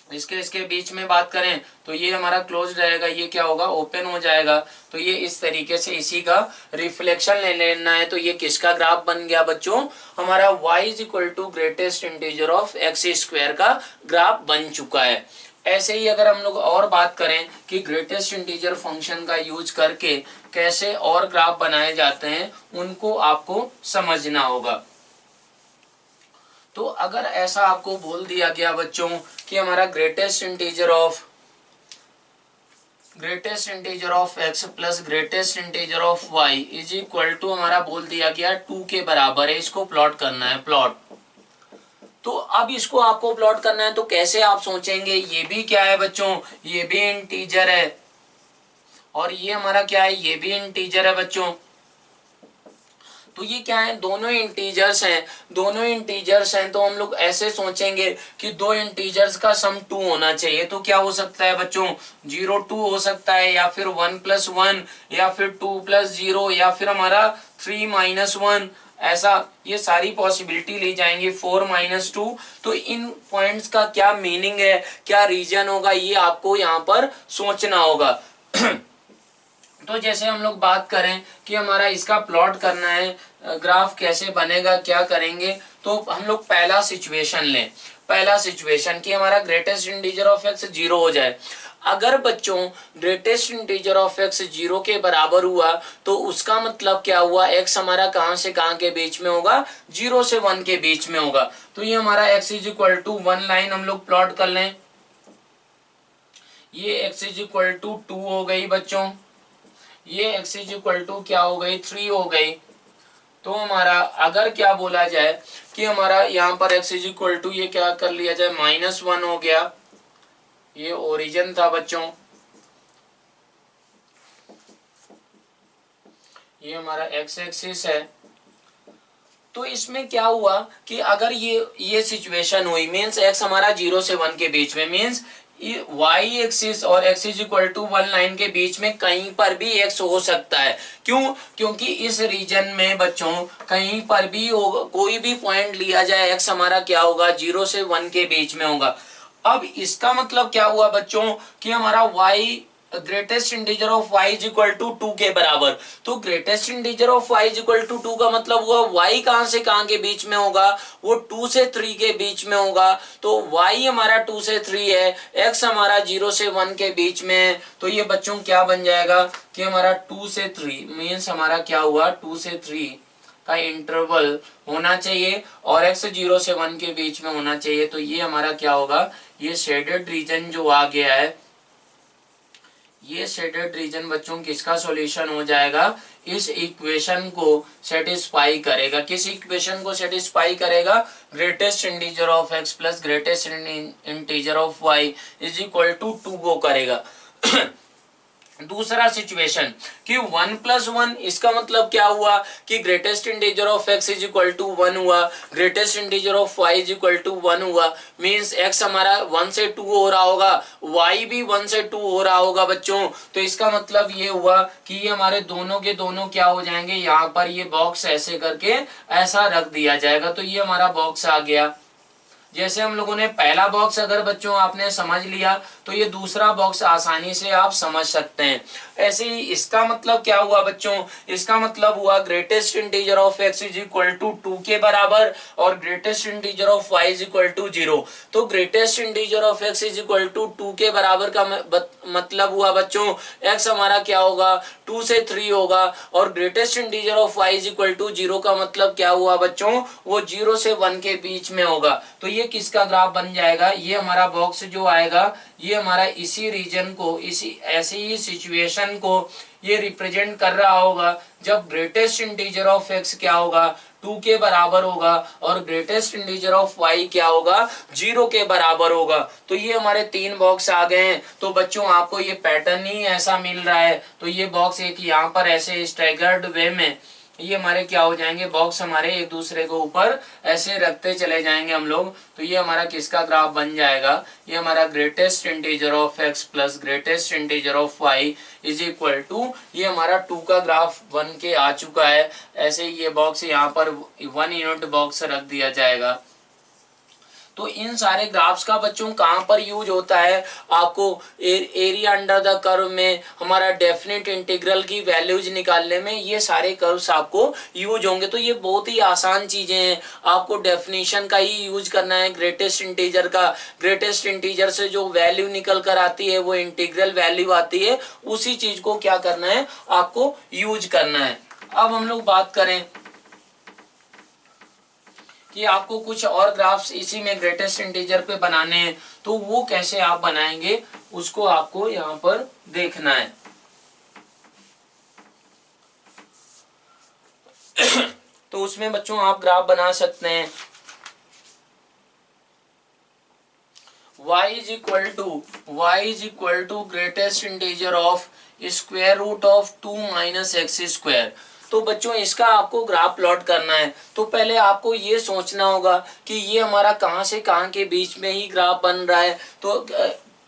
इसके बीच में बात करें तो ये हमारा क्लोज रहेगा, ये क्या होगा, ओपन हो जाएगा। तो ये इस तरीके से इसी का रिफ्लेक्शन ले लेना है। तो ये किसका ग्राफ बन गया बच्चों, हमारा y is equal to greatest integer of x square का ग्राफ बन चुका है। ऐसे ही अगर हम लोग और बात करें कि ग्रेटेस्ट इंटीजर फंक्शन का यूज करके कैसे और ग्राफ बनाए जाते हैं, उनको आपको समझना होगा। तो अगर ऐसा आपको बोल दिया गया बच्चों कि हमारा greatest integer of greatest integer of x plus greatest integer of y is equal to हमारा बोल दिया गया 2 के बराबर है। इसको प्लॉट करना है, प्लॉट। तो अब इसको आपको प्लॉट करना है तो कैसे आप सोचेंगे, ये भी क्या है बच्चों, ये भी इंटीजर है और ये हमारा क्या है, ये भी इंटीजर है बच्चों। तो ये क्या है, दोनों इंटीजर्स हैं, दोनों इंटीजर्स हैं। तो हम लोग ऐसे सोचेंगे कि दो इंटीजर्स का सम 2 होना चाहिए। तो क्या हो सकता है बच्चों, 0 2 हो सकता है, या फिर 1 + 1, या फिर 2 + 0, या फिर हमारा 3 - 1, ऐसा ये सारी पॉसिबिलिटी ली जाएंगी, 4 - 2। तो इन पॉइंट्स का क्या मीनिंग है, क्या रीजन होगा, ये आपको यहाँ पर सोचना होगा। तो जैसे हम लोग बात करें कि हमारा इसका प्लॉट करना है, ग्राफ कैसे बनेगा, क्या करेंगे, तो हम लोग पहला सिचुएशन लें। पहला सिचुएशन कि हमारा ग्रेटेस्ट इंटीजर ऑफ x 0 हो जाए। अगर बच्चों ग्रेटेस्ट इंटीजर ऑफ x 0 के बराबर हुआ तो उसका मतलब क्या हुआ, x हमारा कहां से कहां के बीच में होगा, 0 से 1 के बीच में होगा। तो ये हमारा x = 1 लाइन हम लोग प्लॉट कर लें। ये x = 2 हो गई बच्चों, ये x = क्या हो गई, 3 हो गई। तो हमारा अगर क्या बोला जाए कि हमारा यहाँ पर x = ये क्या कर लिया जाए, -1 हो गया। ये ओरिजिन था बच्चों, ये हमारा x एक्सिस है। तो इसमें क्या हुआ कि अगर ये सिचुएशन हुई, मीन्स x हमारा 0 से 1 के बीच में, मीन्स y एक्सिस और x = 1 लाइन के बीच में कहीं पर भी x हो सकता है। क्यों, क्योंकि इस रीजन में बच्चों कहीं पर भी होगा, कोई भी पॉइंट लिया जाए, x हमारा क्या होगा, 0 से 1 के बीच में होगा। अब इसका मतलब क्या हुआ बच्चों कि हमारा y greatest integer of y = 2 के बराबर। तो ग्रेटेस्ट इंटीजर ऑफ y = 2 का मतलब हुआ y कहां से कहां के बीच में होगा, वो 2 से 3 के बीच में होगा। तो y हमारा 2 से 3 है, x हमारा 0 से 1 के बीच में है। तो ये बच्चों क्या बन जाएगा कि हमारा 2 से 3 मीन्स हमारा क्या हुआ, 2 से 3 का इंटरवल होना चाहिए और x 0 से 1 के बीच में होना चाहिए। तो ये हमारा क्या होगा, ये शेडेड रीजन जो आ गया है, ये शेडेड रीजन बच्चों किसका सॉल्यूशन हो जाएगा, इस इक्वेशन को सेटिस्फाई करेगा। किस इक्वेशन को सेटिस्फाई करेगा, greatest integer of x plus greatest integer of y = 2 को करेगा। दूसरा सिचुएशन कि 1 + 1, इसका मतलब क्या हुआ कि ग्रेटेस्ट इंटीजर ऑफ x = 1 हुआ, ग्रेटेस्ट इंटीजर ऑफ y = 1 हुआ। मींस x हमारा 1 से 2 हो रहा होगा, y भी 1 से 2 हो रहा होगा बच्चों। तो इसका मतलब ये हुआ कि ये हमारे दोनों के दोनों क्या हो जाएंगे, यहाँ पर ये बॉक्स ऐसे करके ऐसा रख दिया जाएगा। तो ये हमारा बॉक्स आ गया। जैसे हम लोगों ने पहला बॉक्स अगर बच्चों आपने समझ लिया तो ये दूसरा बॉक्स आसानी से आप समझ सकते हैं। ऐसे ही इसका मतलब क्या हुआ बच्चों, इसका मतलब हुआ ग्रेटेस्ट इंटीजर ऑफ x = 2 के बराबर और ग्रेटेस्ट इंटीजर ऑफ y = 0। तो ग्रेटेस्ट इंटीजर ऑफ x = 2 के बराबर का मतलब हुआ बच्चों x हमारा क्या होगा, 2 से 3 होगा और ग्रेटेस्ट इंटीजर ऑफ y = 0 का मतलब क्या हुआ बच्चों, वो 0 से 1 के बीच में होगा। तो ये किसका ग्राफ बन जाएगा, ये हमारा बॉक्स जो आएगा ये हमारा इसी रीजन को, इसी ऐसी ही सिचुएशन को ये रिप्रेजेंट कर रहा होगा जब ग्रेटेस्ट इंटीजर ऑफ x क्या होगा, 2 के बराबर होगा और ग्रेटेस्ट इंटीजर ऑफ y क्या होगा, 0 के बराबर होगा। तो ये हमारे 3 बॉक्स आ गए हैं। तो बच्चों आपको ये पैटर्न ही ऐसा मिल रहा है। तो ये बॉक्स एक यहाँ पर ऐसे स्टैगर्ड वे में ये हमारे क्या हो जाएंगे, बॉक्स हमारे एक दूसरे को ऊपर ऐसे रखते चले जाएंगे हम लोग। तो ये हमारा किसका ग्राफ बन जाएगा, ये हमारा greatest integer of x plus greatest integer of y = ये हमारा 2 का ग्राफ बन के आ चुका है। ऐसे ये बॉक्स यहाँ पर 1 यूनिट बॉक्स रख दिया जाएगा। तो इन सारे ग्राफ्स का बच्चों कहाँ पर यूज होता है, आपको एरिया अंडर द कर्व में हमारा डेफिनेट इंटीग्रल की वैल्यूज निकालने में ये सारे कर्व्स आपको यूज होंगे। तो ये बहुत ही आसान चीजें हैं, आपको डेफिनेशन का ही यूज करना है ग्रेटेस्ट इंटीजर का। ग्रेटेस्ट इंटीजर से जो वैल्यू निकल कर आती है वो इंटीग्रल वैल्यू आती है, उसी चीज को क्या करना है, आपको यूज करना है। अब हम लोग बात करें कि आपको कुछ और ग्राफ्स इसी में ग्रेटेस्ट इंटीजर पे बनाने हैं, तो वो कैसे आप बनाएंगे उसको आपको यहाँ पर देखना है। तो उसमें बच्चों आप ग्राफ बना सकते हैं y is equal to greatest integer of square root of 2 minus x square. तो बच्चों इसका आपको ग्राफ प्लॉट करना है, तो पहले आपको ये सोचना होगा कि ये हमारा कहाँ से कहाँ के बीच में ही ग्राफ बन रहा है, तो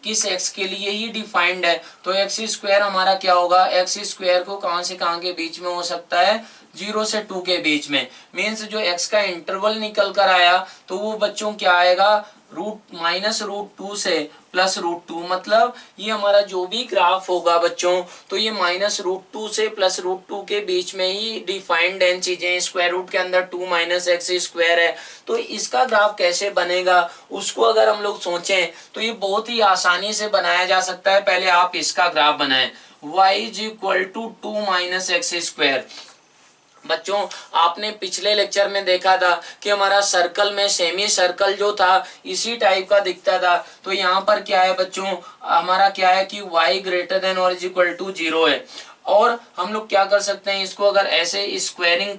किस x के लिए ही डिफाइंड है। तो एक्स स्क्वायर हमारा क्या होगा, एक्स स्क्वायर को कहाँ से कहाँ के बीच में हो सकता है, 0 से 2 के बीच में। मीन्स जो x का इंटरवल निकल कर आया तो वो बच्चों क्या आएगा, -√2 से +√2। मतलब ये हमारा जो भी ग्राफ होगा बच्चों, तो ये -√2 से +√2 के बीच में ही डिफाइंड है चीजें। स्क्वायर रूट के अंदर 2 माइनस एक्स स्क्वायर है, तो इसका ग्राफ कैसे बनेगा उसको अगर हम लोग सोचें तो ये बहुत ही आसानी से बनाया जा सकता है। पहले आप इसका ग्राफ बनाएं, y is equal to 2 minus x square. बच्चों आपने पिछले लेक्चर में देखा था कि हमारा सर्कल में सेमी सर्कल जो था इसी टाइप का दिखता था। तो यहाँ पर क्या है बच्चों, हमारा क्या है कि y ग्रेटर देन और इज इक्वल टू 0 है। और हम लोग क्या कर सकते हैं, इसको अगर ऐसे स्क्वायरिंग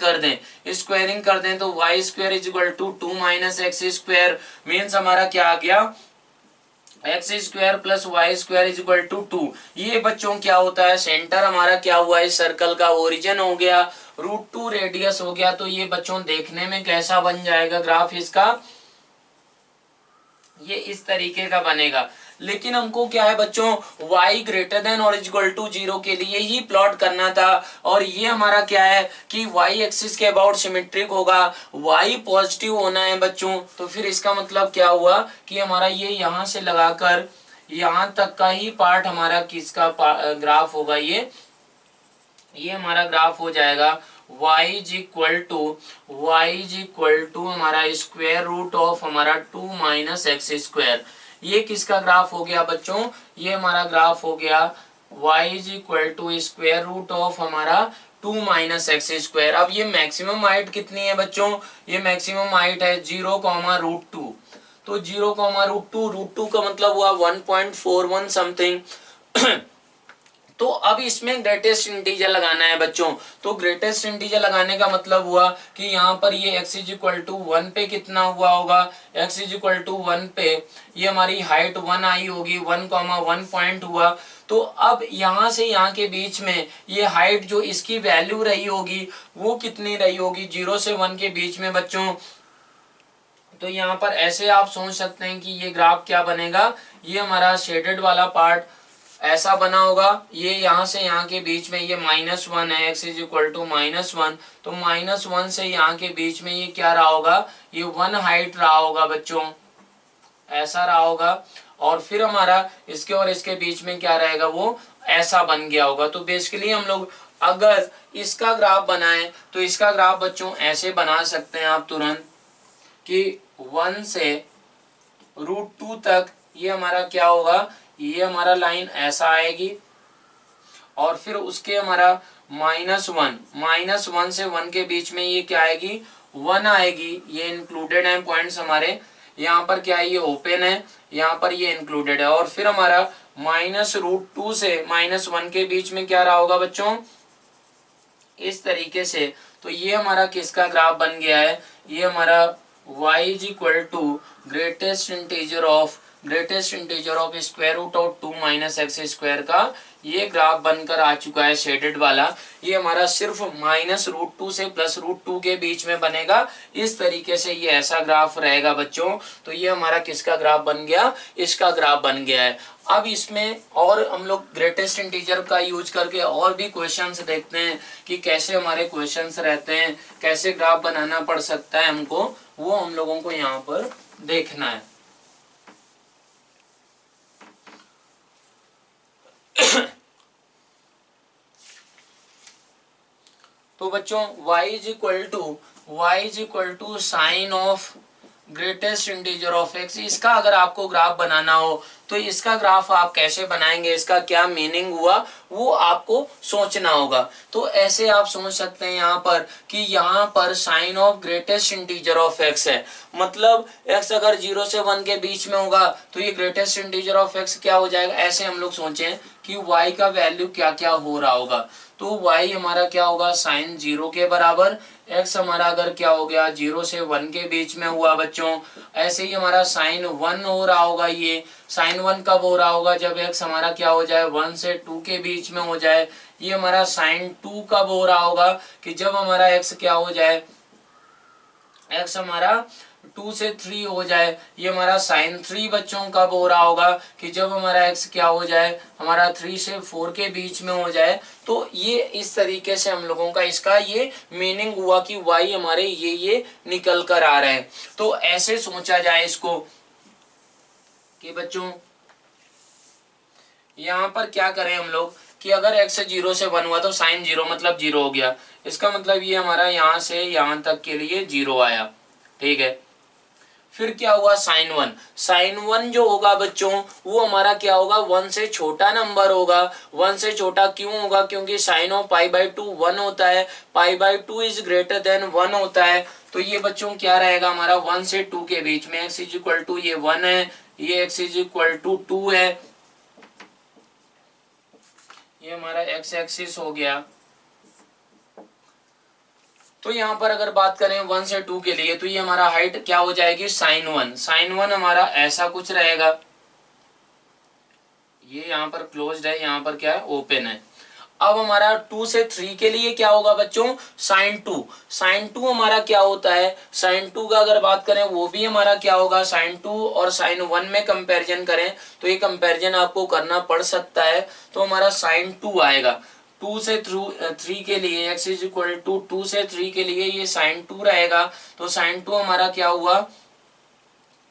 कर दें तो y square is equal to 2 minus x square. Means हमारा क्या आ गया, x square plus y square is equal to 2। ये बच्चों क्या होता है, सेंटर हमारा क्या हुआ इस सर्कल का, ओरिजिन हो गया, √2 रेडियस हो गया। तो ये बच्चों देखने में कैसा बन जाएगा ग्राफ इसका, ये इस तरीके का बनेगा। लेकिन हमको क्या है बच्चों, y ग्रेटर देन और इक्वल टू 0 के लिए ही प्लॉट करना था। और ये हमारा क्या है कि y एक्सिस के अबाउट सिमेट्रिक होगा, y पॉजिटिव होना है बच्चों। तो फिर इसका मतलब क्या हुआ कि हमारा ये यहाँ से लगाकर यहाँ तक का ही पार्ट हमारा किसका ग्राफ होगा, ये हमारा ग्राफ हो जाएगा y इज इक्वल टू हमारा स्क्वायर रूट ऑफ हमारा 2 माइनस एक्स स्क्वायर। ये किसका ग्राफ हो गया बच्चों, ये हमारा ग्राफ हो गया y is equal to square root of हमारा 2 माइनस एक्स स्क्वायर। अब ये मैक्सिमम हाइट कितनी है बच्चों, ये मैक्सिमम हाइट है 0,√2। तो 0,√2 का मतलब हुआ 1.41 समथिंग। तो अब इसमें ग्रेटेस्ट इंटीजर लगाना है बच्चों। तो ग्रेटेस्ट इंटीजर लगाने का मतलब हुआ कि यहाँ पर ये x इज इक्वल टू 1 पे कितना हुआ होगा, x इज इक्वल टू 1 पे ये हमारी हाइट 1 आई होगी, 1,1 पॉइंट हुआ। तो अब यहाँ से यहाँ के बीच में ये हाइट जो इसकी वैल्यू रही होगी वो कितनी रही होगी, 0 से 1 के बीच में बच्चों। तो यहाँ पर ऐसे आप सोच सकते हैं कि ये ग्राफ क्या बनेगा, ये हमारा शेडेड वाला पार्ट ऐसा बना होगा, ये यहाँ से यहाँ के बीच में ये -1 है, x इज इक्वल टू -1। तो -1 से यहाँ के बीच में ये क्या रहा होगा, ये 1 हाइट रहा होगा बच्चों, ऐसा रहा होगा। और फिर हमारा इसके और इसके बीच में क्या रहेगा, वो ऐसा बन गया होगा। तो बेसिकली हम लोग अगर इसका ग्राफ बनाएं तो इसका ग्राफ बच्चों ऐसे बना सकते हैं आप तुरंत कि 1 से √2 तक ये हमारा क्या होगा, ये हमारा लाइन ऐसा आएगी। और फिर उसके हमारा -1 से 1 के बीच में ये क्या आएगी, 1 आएगी। ये इंक्लूडेड है पॉइंट्स हमारे, यहाँ पर क्या है ये ओपन है, यहाँ पर ये इंक्लूडेड है। और फिर हमारा -√2 से -1 के बीच में क्या रहा होगा बच्चों, इस तरीके से। तो ये हमारा किसका ग्राफ बन गया है, ये हमारा y is equal to greatest integer of square root of 2 minus x square का ये ग्राफ बनकर आ चुका है शेडेड वाला। ये हमारा सिर्फ -√2 से +√2 के बीच में बनेगा। इस तरीके से ये ऐसा ग्राफ रहेगा बच्चों। तो ये हमारा किसका ग्राफ बन गया, इसका ग्राफ बन गया है। अब इसमें और हम लोग ग्रेटेस्ट इंटीजर का यूज करके और भी क्वेश्चंस देखते हैं कि कैसे हमारे क्वेश्चंस रहते हैं, कैसे ग्राफ बनाना पड़ सकता है हमको, वो हम लोगों को यहाँ पर देखना है। तो बच्चों y is equal to sine of greatest integer of x। इसका अगर आपको ग्राफ बनाना हो तो इसका ग्राफ आप कैसे बनाएंगे, इसका क्या मीनिंग हुआ वो आपको सोचना होगा। तो ऐसे आप सोच सकते हैं यहाँ पर कि यहाँ पर sine of greatest integer of x है, मतलब एक्स अगर 0 से 1 के बीच में होगा तो ये ग्रेटेस्ट इंटीजर ऑफ एक्स क्या हो जाएगा। ऐसे हम लोग सोचें कि y का वैल्यू क्या क्या हो रहा होगा, तो y हमारा क्या होगा साइन 0 के बराबर, x हमारा अगर क्या हो गया 0 से 1 के बीच में हुआ बच्चों, ऐसे ही हमारा साइन 1 हो रहा होगा। ये साइन 1 कब हो रहा होगा, जब x हमारा क्या हो जाए 1 से 2 के बीच में हो जाए। ये हमारा साइन 2 कब हो रहा होगा, कि जब हमारा x क्या हो जाए, x हमारा 2 से 3 हो जाए। ये हमारा साइन 3 बच्चों कब हो रहा होगा, कि जब हमारा x क्या हो जाए, हमारा 3 से 4 के बीच में हो जाए। तो ये इस तरीके से हम लोगों का इसका ये मीनिंग हुआ कि y हमारे ये निकल कर आ रहे हैं। तो ऐसे सोचा जाए इसको कि बच्चों यहाँ पर क्या करें हम लोग कि अगर x 0 से 1 हुआ तो साइन 0 मतलब 0 हो गया, इसका मतलब ये हमारा यहाँ से यहाँ तक के लिए 0 आया, ठीक है। फिर क्या हुआ साइन 1, साइन 1 जो होगा बच्चों वो हमारा क्या होगा 1 से छोटा नंबर होगा। 1 से छोटा क्यों होगा, क्योंकि साइन ऑफ पाई बाई 2 1 होता है, पाई बाई 2 इज ग्रेटर देन 1 होता है। तो ये बच्चों क्या रहेगा हमारा 1 से 2 के बीच में, x इज इक्वल टू ये 1 है, ये x इज इक्वल टू 2 है, ये हमारा x एक्सिस हो गया। तो यहाँ पर अगर बात करें 1 से 2 के लिए तो ये हमारा हाइट क्या हो जाएगी साइन 1, साइन 1 हमारा ऐसा कुछ रहेगा, ये यहाँ पर क्लोज्ड है, यहाँ पर क्या है ओपन है। अब हमारा 2 से 3 के लिए क्या होगा बच्चों साइन 2, साइन 2 हमारा क्या होता है, साइन 2 का अगर बात करें वो भी हमारा क्या होगा साइन 2 और साइन 1 में कंपैरिजन करें तो ये कंपैरिजन आपको करना पड़ सकता है। तो हमारा साइन 2 आएगा 2 से 3 के लिए, x इज इक्वल टू 2 से 3 के लिए ये साइन 2 रहेगा। तो साइन 2 हमारा क्या हुआ,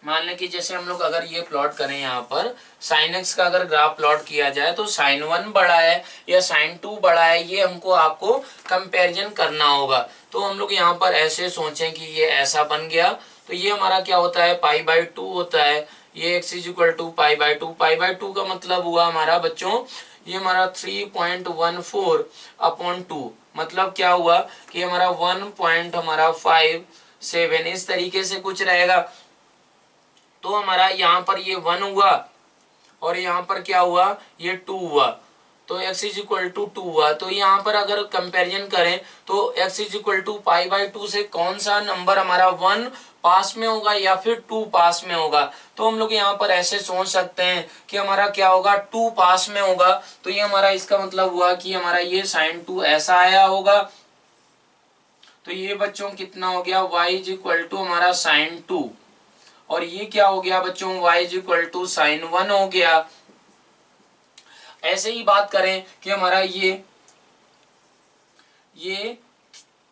मान लें कि जैसे हम लोग अगर ये प्लॉट करें यहाँ पर साइन एक्स का अगर ग्राफ प्लॉट किया जाए तो साइन 1 बड़ा है या साइन 2 बड़ा है, ये हमको आपको कंपैरिजन करना होगा। तो हम लोग यहाँ पर ऐसे सोचें कि ये ऐसा बन गया, तो ये हमारा क्या होता है पाई बाई 2 होता है, ये x is equal to pi by 2, pi by 2 का मतलब हुआ हमारा बच्चों ये हमारा 3.14 अपॉन 2, मतलब क्या हुआ कि हमारा 1.57 इस तरीके से कुछ रहेगा। तो हमारा यहाँ पर ये 1 हुआ और यहाँ पर क्या हुआ ये 2 हुआ, तो x इज इक्वल टू 2 हुआ। तो यहाँ पर अगर कंपैरिजन करें तो x is equal to pi by 2 से कौन सा नंबर हमारा 1 पास में होगा या फिर 2 पास में होगा। तो हम लोग यहाँ पर ऐसे सोच सकते हैं कि हमारा क्या होगा 2 पास में होगा। तो ये हमारा इसका मतलब हुआ कि हमारा ये साइन 2 ऐसा आया होगा। तो ये बच्चों कितना हो गया y इज इक्वल टू हमारा साइन 2 और ये क्या हो गया बच्चों y is equal to sine 1 हो गया। ऐसे ही बात करें कि हमारा ये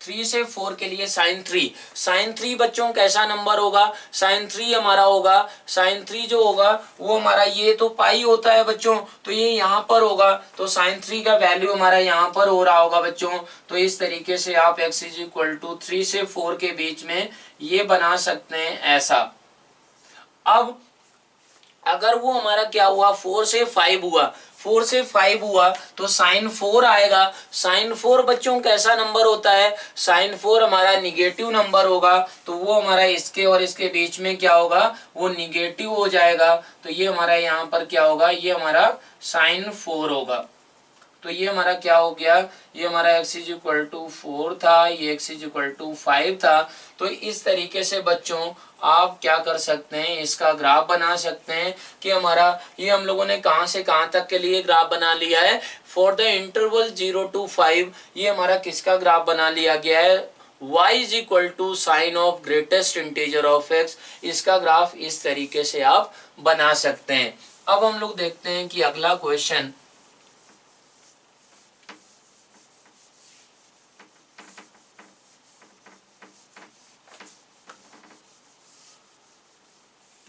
3 से 4 के लिए साइन 3, साइन 3 बच्चों कैसा नंबर होगा, साइन 3 हमारा होगा, साइन 3 जो होगा वो हमारा ये तो पाई होता है बच्चों, तो ये यहाँ पर होगा, तो साइन 3 का वैल्यू हमारा यहाँ पर हो रहा होगा बच्चों। तो इस तरीके से आप x इज इक्वल टू 3 से 4 के बीच में ये बना सकते हैं ऐसा। अब अगर वो हमारा क्या हुआ 4 से 5 हुआ, 4 से 5 हुआ तो साइन 4 आएगा। साइन 4 बच्चों कैसा नंबर होता है, साइन 4 हमारा निगेटिव नंबर होगा, तो वो हमारा इसके और इसके बीच में क्या होगा वो निगेटिव हो जाएगा। तो ये हमारा यहाँ पर क्या होगा ये हमारा साइन 4 होगा। तो ये हमारा क्या हो गया, ये हमारा x इज इक्वल टू 4 था, ये x इज इक्वल टू 5 था। तो इस तरीके से बच्चों आप क्या कर सकते हैं इसका ग्राफ बना सकते हैं कि हमारा ये हम लोगों ने कहां से कहां तक के लिए ग्राफ बना लिया है फॉर द इंटरवल 0 to 5। ये हमारा किसका ग्राफ बना लिया गया है y is equal to sine of greatest integer of x। इसका ग्राफ इस तरीके से आप बना सकते हैं। अब हम लोग देखते हैं कि अगला क्वेश्चन,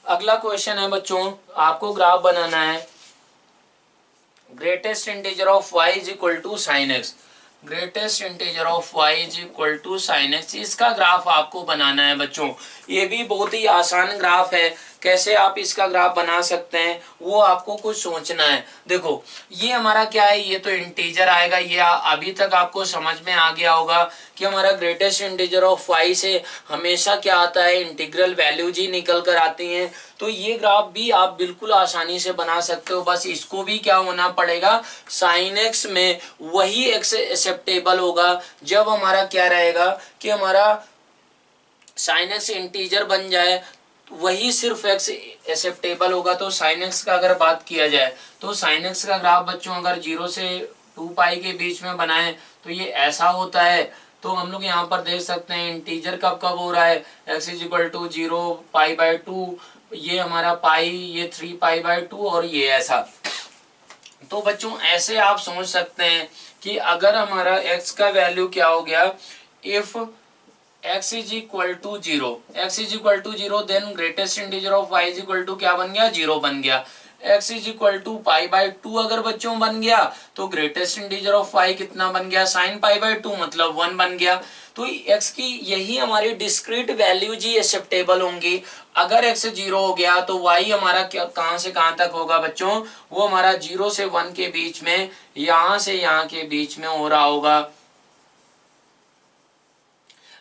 अगला क्वेश्चन है बच्चों आपको ग्राफ बनाना है greatest integer of y is equal to sine x, greatest integer of y is equal to sine x, इसका ग्राफ आपको बनाना है बच्चों। ये भी बहुत ही आसान ग्राफ है कैसे आप इसका ग्राफ बना सकते हैं वो आपको कुछ सोचना है। देखो ये हमारा क्या है, ये तो इंटीजर आएगा, ये अभी तक आपको समझ में आ गया होगा कि हमारा ग्रेटेस्ट इंटीजर ऑफ y से हमेशा क्या आता है, इंटीग्रल वैल्यूज ही निकल कर आती हैं। तो ये ग्राफ भी आप बिल्कुल आसानी से बना सकते हो, बस इसको भी क्या होना पड़ेगा, साइन एक्स में वही एक्स एक्सेप्टेबल होगा जब हमारा क्या रहेगा कि हमारा साइन एक्स इंटीजर बन जाए, वही सिर्फ एक्स एक्सेप्टेबल होगा। तो साइन एक्स का अगर बात किया जाए तो साइन एक्स का ग्राफ बच्चों अगर 0 से 2 पाई के बीच में बनाए तो ये ऐसा होता है। तो हम लोग यहाँ पर देख सकते हैं इंटीजर कब कब हो रहा है, x is equal to 0, pi by 2, ये हमारा पाई, ये 3 पाई बाय 2 और ये ऐसा। तो बच्चों ऐसे आप समझ सकते हैं कि अगर हमारा x का वैल्यू क्या हो गया, if x is equal to 0, x is equal to 0 then greatest integer of y is equal to क्या बन गया, 0 बन गया। x is equal to pi by 2 अगर बच्चों बन गया तो ग्रेटेस्ट इंटीजर ऑफ y कितना बन गया, साइन पाई बाय 2 मतलब 1 बन गया। तो x की यही हमारी डिस्क्रीट वैल्यूज ही एक्सेप्टेबल होंगी। अगर x 0 हो गया तो y हमारा क्या कहां से कहां तक होगा बच्चों, वो हमारा 0 से 1 के बीच में, यहां से यहां के बीच में हो रहा होगा।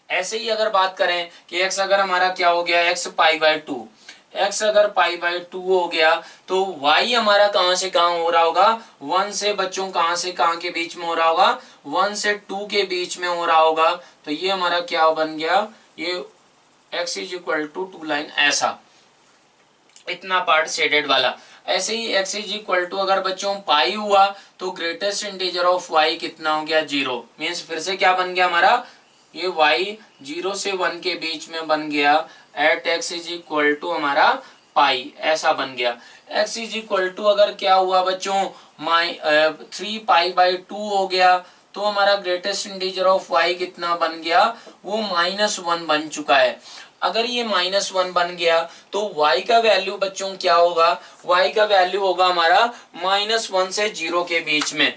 ऐसे ही अगर बात करें कि x अगर हमारा क्या हो गया, x पाई बाय 2, x अगर पाई बाय 2 हो गया तो y हमारा कहां से कहां हो रहा होगा, 1 से बच्चों कहां से कहां के बीच में हो रहा होगा, 1 से 2 के बीच में हो रहा होगा। तो ये हमारा क्या बन गया, ये x is equal to 2 line, ऐसा इतना पार्ट शेडेड वाला। ऐसे ही x इज इक्वल टू अगर बच्चों पाई हुआ तो ग्रेटेस्ट इंटीजर ऑफ y कितना हो गया, 0, मीन्स फिर से क्या बन गया हमारा, ये y 0 से 1 के बीच में बन गया at x is equal to हमारा पाई, ऐसा बन गया। x इज इक्वल टू अगर क्या हुआ बच्चों 3 पाई बाई 2 हो गया तो हमारा ग्रेटेस्ट इंटीजर ऑफ y कितना बन गया, वो -1 बन चुका है। अगर ये -1 बन गया तो y का वैल्यू बच्चों क्या होगा, y का वैल्यू होगा हमारा -1 से 0 के बीच में।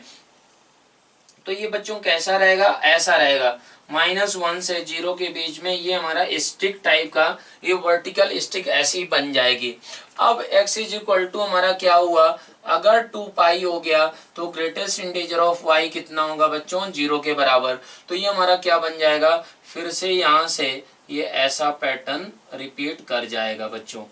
तो ये बच्चों कैसा रहेगा, ऐसा रहेगा, -1 से 0 के बीच में, ये हमारा स्टिक टाइप का, ये वर्टिकल स्टिक ऐसी बन जाएगी। अब x इज इक्वल टू हमारा क्या हुआ, अगर 2 पाई हो गया तो ग्रेटेस्ट इंटीजर ऑफ y कितना होगा बच्चों, 0 के बराबर। तो ये हमारा क्या बन जाएगा, फिर से यहाँ से ये ऐसा पैटर्न रिपीट कर जाएगा बच्चों।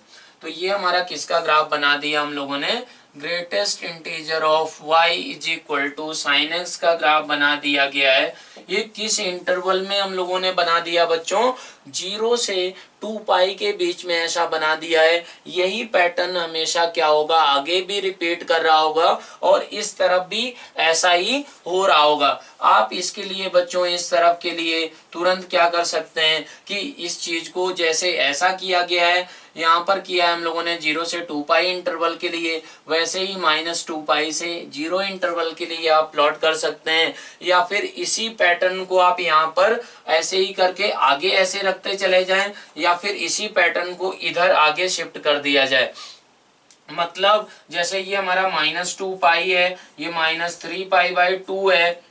तो ये हमारा किसका ग्राफ बना दिया हम लोगों ने, greatest integer of y is equal to sine x का ग्राफ बना दिया गया है। ये किस इंटरवल में हम लोगों ने बना दिया बच्चों, 0 से 2 पाई के बीच में ऐसा बना दिया है। यही पैटर्न हमेशा क्या होगा, आगे भी रिपीट कर रहा होगा और इस तरफ भी ऐसा ही हो रहा होगा। आप इसके लिए बच्चों इस तरफ के लिए तुरंत क्या कर सकते हैं कि इस चीज को जैसे ऐसा किया गया है, यहाँ पर किया है हम लोगों ने 0 से 2 पाई इंटरवल के लिए, वैसे ही -2 पाई से 0 इंटरवल के लिए आप प्लॉट कर सकते हैं। या फिर इसी पैटर्न को आप यहाँ पर ऐसे ही करके आगे ऐसे रखते चले जाएं, या फिर इसी पैटर्न को इधर आगे शिफ्ट कर दिया जाए। मतलब जैसे ये हमारा -2 पाई है, ये -3 पाई बाई 2 है,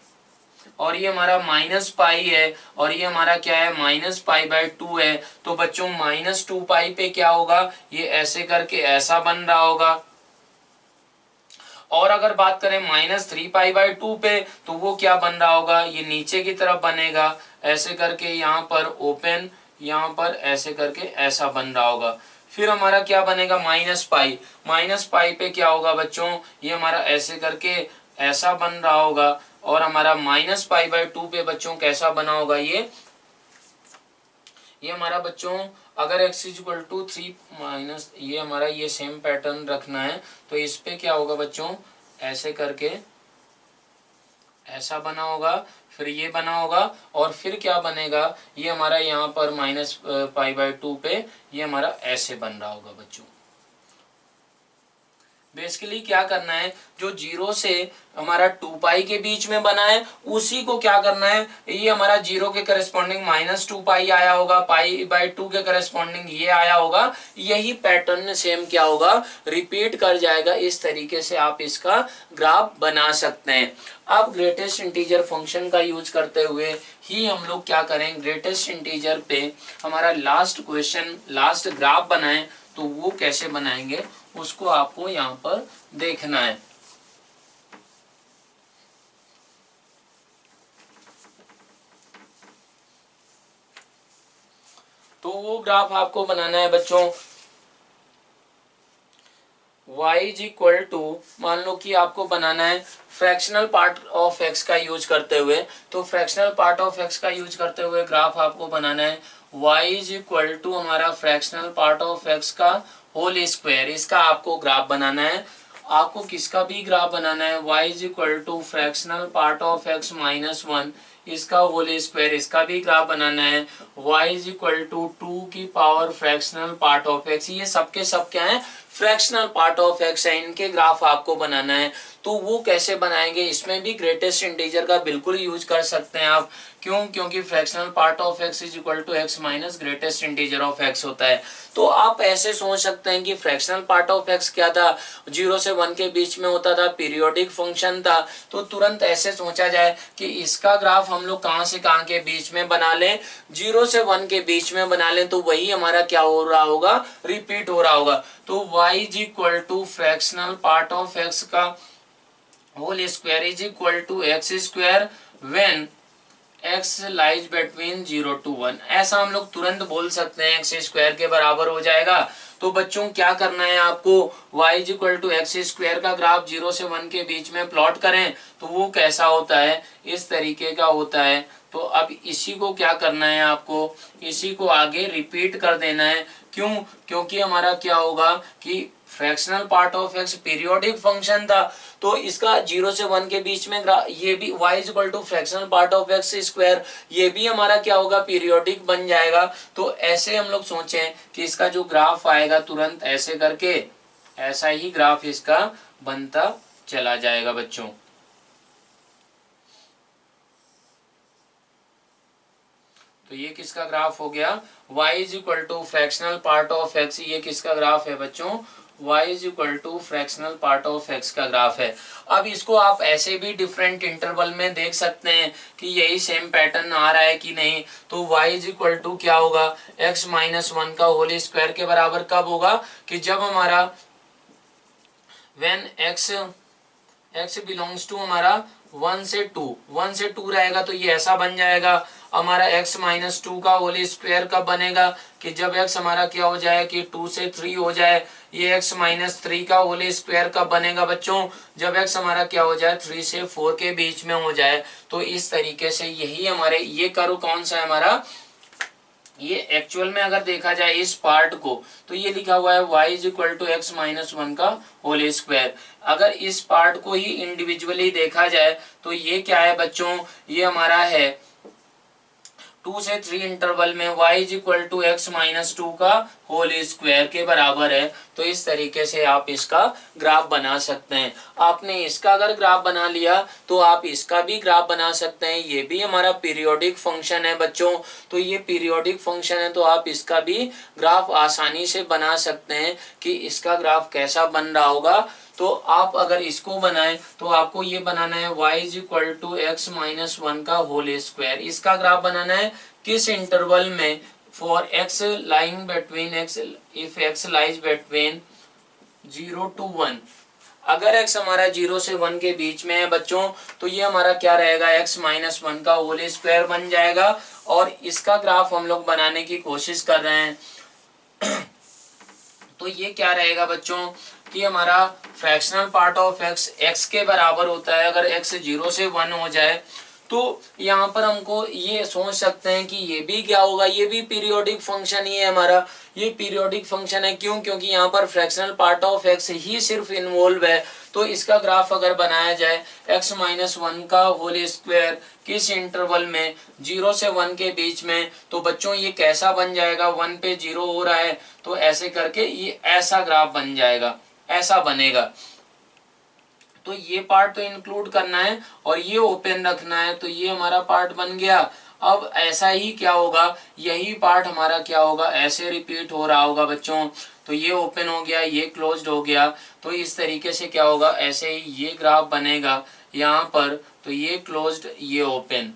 और ये हमारा -पाई है, और ये हमारा क्या है, -पाई बाई 2 है। तो बच्चों -2 पाई पे क्या होगा, ये ऐसे करके ऐसा बन रहा होगा। और अगर बात करें -3 पाई बाई 2 पे तो वो क्या बन रहा होगा, ये नीचे की तरफ बनेगा, ऐसे करके यहाँ पर ओपन, यहाँ पर ऐसे करके ऐसा बन रहा होगा। फिर हमारा क्या बनेगा, -पाई पे क्या होगा बच्चों, ये हमारा ऐसे करके ऐसा बन रहा होगा। और हमारा -पाई बाई 2 पे बच्चों कैसा बना होगा, ये हमारा बच्चों अगर x is equal to 3 minus, ये हमारा ये सेम पैटर्न रखना है तो इस पे क्या होगा बच्चों, ऐसे करके ऐसा बना होगा, फिर ये बना होगा, और फिर क्या बनेगा, ये हमारा यहाँ पर -पाई बाई 2 पे ये हमारा ऐसे बन रहा होगा बच्चों। बेसिकली क्या करना है, जो 0 से हमारा 2 पाई के बीच में बना है उसी को क्या करना है, ये हमारा 0 के करस्पॉन्डिंग -2 पाई आया होगा, पाई बाई 2 के करस्पॉन्डिंग ये आया होगा। यही पैटर्न सेम क्या होगा, रिपीट कर जाएगा। इस तरीके से आप इसका ग्राफ बना सकते हैं। अब ग्रेटेस्ट इंटीजर फंक्शन का यूज करते हुए ही हम लोग क्या करें, ग्रेटेस्ट इंटीजर पे हमारा लास्ट क्वेश्चन, लास्ट ग्राफ बनाएं तो वो कैसे बनाएंगे उसको आपको यहाँ पर देखना है। तो वो ग्राफ आपको बनाना है बच्चों y इज इक्वल टू, मान लो कि आपको बनाना है फ्रैक्शनल पार्ट ऑफ x का यूज करते हुए, तो फ्रैक्शनल पार्ट ऑफ x का यूज करते हुए ग्राफ आपको बनाना है y इज इक्वल टू हमारा फ्रैक्शनल पार्ट ऑफ x का होल स्क्वायर, इसका आपको ग्राफ बनाना है। आपको किसका भी ग्राफ बनाना है y is equal to fractional part of x minus 1, इसका होल स्क्वायर, इसका भी ग्राफ बनाना है y इज इक्वल टू 2 की power fractional part of x, ये सबके सब क्या है फ्रैक्शनल पार्ट ऑफ x है, इनके ग्राफ आपको बनाना है। तो वो कैसे बनाएंगे, इसमें भी ग्रेटेस्ट इंटीजर का बिल्कुल यूज कर सकते हैं आप, क्यों, क्योंकि fractional part of x is equal to x minus greatest integer of x होता है। तो आप ऐसे सोच सकते हैं कि फ्रैक्शनल पार्ट ऑफ x क्या था, 0 से 1 के बीच में होता था, पीरियोडिक फंक्शन था। तो तुरंत ऐसे सोचा जाए कि इसका ग्राफ हम लोग कहां से कहां के बीच में बना लें, 0 से 1 के बीच में बना लें, तो वही हमारा क्या हो रहा होगा, रिपीट हो रहा होगा। तो y is equal to fractional part of x का whole square is equal to x square when x lies between 0 to 1, ऐसा हम लोग तुरंत बोल सकते हैं, एक्स स्क्वायर के बराबर हो जाएगा। तो बच्चों क्या करना है आपको, y is equal to x square का ग्राफ 0 से 1 के बीच में प्लॉट करें, तो वो कैसा होता है, इस तरीके का होता है। तो अब इसी को क्या करना है आपको, इसी को आगे रिपीट कर देना है, क्यों, क्योंकि हमारा क्या होगा कि fractional part of x periodic function था, तो इसका 0 से 1 के बीच में ये भी y is equal to fractional part of x square, ये भी हमारा क्या होगा, पीरियोडिक बन जाएगा। तो ऐसे हम लोग सोचें कि इसका जो ग्राफ आएगा तुरंत ऐसे करके ऐसा ही ग्राफ इसका बनता चला जाएगा बच्चों। तो ये किसका ग्राफ हो गया, y is equal to fractional part of x, ये किसका ग्राफ है बच्चों, y is equal to fractional part of x का ग्राफ है। अब इसको आप ऐसे भी डिफरेंट इंटरवल में देख सकते हैं कि यही सेम पैटर्न आ रहा है कि नहीं। तो y इज इक्वल टू क्या होगा, x माइनस 1 का होल स्क्वायर के बराबर कब होगा, कि जब हमारा व्हेन x बिलोंग्स टू हमारा 1 से 2 रहेगा, तो ये ऐसा बन जाएगा। हमारा x माइनस 2 का होल स्क्वायर कब बनेगा, कि जब x हमारा क्या हो जाए कि 2 से 3 हो जाए। ये x माइनस 3 का होल स्क्वायर कब बनेगा बच्चों, जब x हमारा क्या हो जाए 3 से 4 के बीच में हो जाए। तो इस तरीके से यही हमारे ये कर्व कौन सा है हमारा, ये एक्चुअल में अगर देखा जाए इस पार्ट को, तो ये लिखा हुआ है y is equal to x minus 1 का होल स्क्वायर। अगर इस पार्ट को ही इंडिविजुअली देखा जाए तो ये क्या है बच्चों, ये हमारा है 2 से 3 इंटरवल में y is equal to x minus 2 का होल स्क्वायर के बराबर है। तो इस तरीके से आप इसका ग्राफ बना सकते हैं। आपने इसका अगर ग्राफ बना लिया तो आप इसका भी ग्राफ बना सकते हैं। ये भी हमारा पीरियोडिक फंक्शन है बच्चों, तो ये पीरियोडिक फंक्शन है, तो आप इसका भी ग्राफ आसानी से बना सकते हैं कि इसका ग्राफ कैसा बन रहा होगा। तो आप अगर इसको बनाएं तो आपको ये बनाना है y is equal to x minus 1 का होल स्क्वायर। इसका ग्राफ बनाना है किस इंटरवल में, for x lying between x, if x lies between 0 to 1। अगर x हमारा 0 से 1 के बीच में है बच्चों, तो ये हमारा क्या रहेगा, x माइनस 1 का होल स्क्वायर बन जाएगा। और इसका ग्राफ हम लोग बनाने की कोशिश कर रहे हैं तो ये क्या रहेगा बच्चों कि हमारा फ्रैक्शनल पार्ट ऑफ x के बराबर होता है। अगर x 0 से 1 हो जाए तो यहाँ पर हमको ये सोच सकते हैं कि ये भी क्या होगा, ये भी पीरियोडिक फंक्शन ही है हमारा, ये पीरियोडिक फंक्शन है। क्यों, क्योंकि यहाँ पर फ्रैक्शनल पार्ट ऑफ x ही सिर्फ इन्वॉल्व है। तो इसका ग्राफ अगर बनाया जाए x माइनस 1 का होल स्क्वायर किस इंटरवल में, 0 से 1 के बीच में, तो बच्चों ये कैसा बन जाएगा, 1 पे 0 हो रहा है तो ऐसे करके ये ऐसा ग्राफ बन जाएगा, ऐसा बनेगा। तो ये पार्ट तो इंक्लूड करना है और ये ओपन रखना है, तो ये हमारा पार्ट बन गया। अब ऐसा ही क्या होगा, यही पार्ट हमारा क्या होगा, ऐसे रिपीट हो रहा होगा बच्चों। तो ये ओपन हो गया, ये क्लोज्ड हो गया, तो इस तरीके से क्या होगा, ऐसे ही ये ग्राफ बनेगा यहाँ पर। तो ये क्लोज्ड, ये ओपन,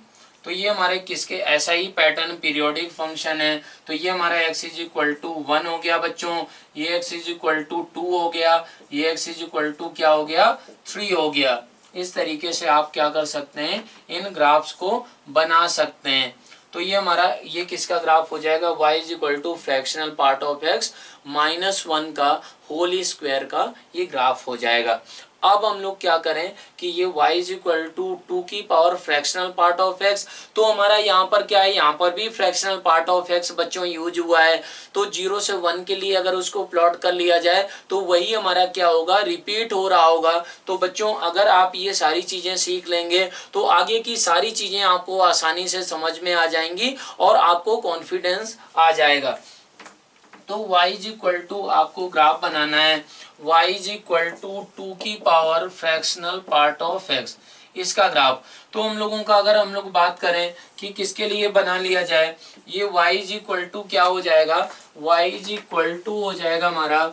तो ये हमारे किसके ऐसा ही पैटर्न पीरियोडिक फंक्शन है। तो ये हमारा x इज इक्वल टू 1 हो गया बच्चों, ये x इज इक्वल टू 2 हो गया, ये x इज इक्वल टू क्या हो गया 3 हो गया। इस तरीके से आप क्या कर सकते हैं, इन ग्राफ्स को बना सकते हैं। तो ये हमारा ये किसका ग्राफ हो जाएगा, y is equal to fractional part of x -1 का होल स्क्वायर का ये ग्राफ हो जाएगा। अब हम लोग क्या करें कि ये y इज इक्वल टू 2 की power fractional part of x, तो हमारा यहाँ पर क्या है, यहाँ पर भी फ्रैक्शनल पार्ट ऑफ x बच्चों यूज हुआ है। तो 0 से 1 के लिए अगर उसको प्लॉट कर लिया जाए तो वही हमारा क्या होगा, रिपीट हो रहा होगा। तो बच्चों अगर आप ये सारी चीजें सीख लेंगे तो आगे की सारी चीजें आपको आसानी से समझ में आ जाएंगी और आपको कॉन्फिडेंस आ जाएगा। तो y इज इक्वल टू आपको ग्राफ बनाना है, y इज इक्वल टू 2 की power fractional part of x, इसका ग्राफ। तो हम लोगों का अगर हम लोग बात करें कि किसके लिए बना लिया जाए, ये y इज इक्वल टू क्या हो जाएगा, y इज इक्वल टू हो जाएगा हमारा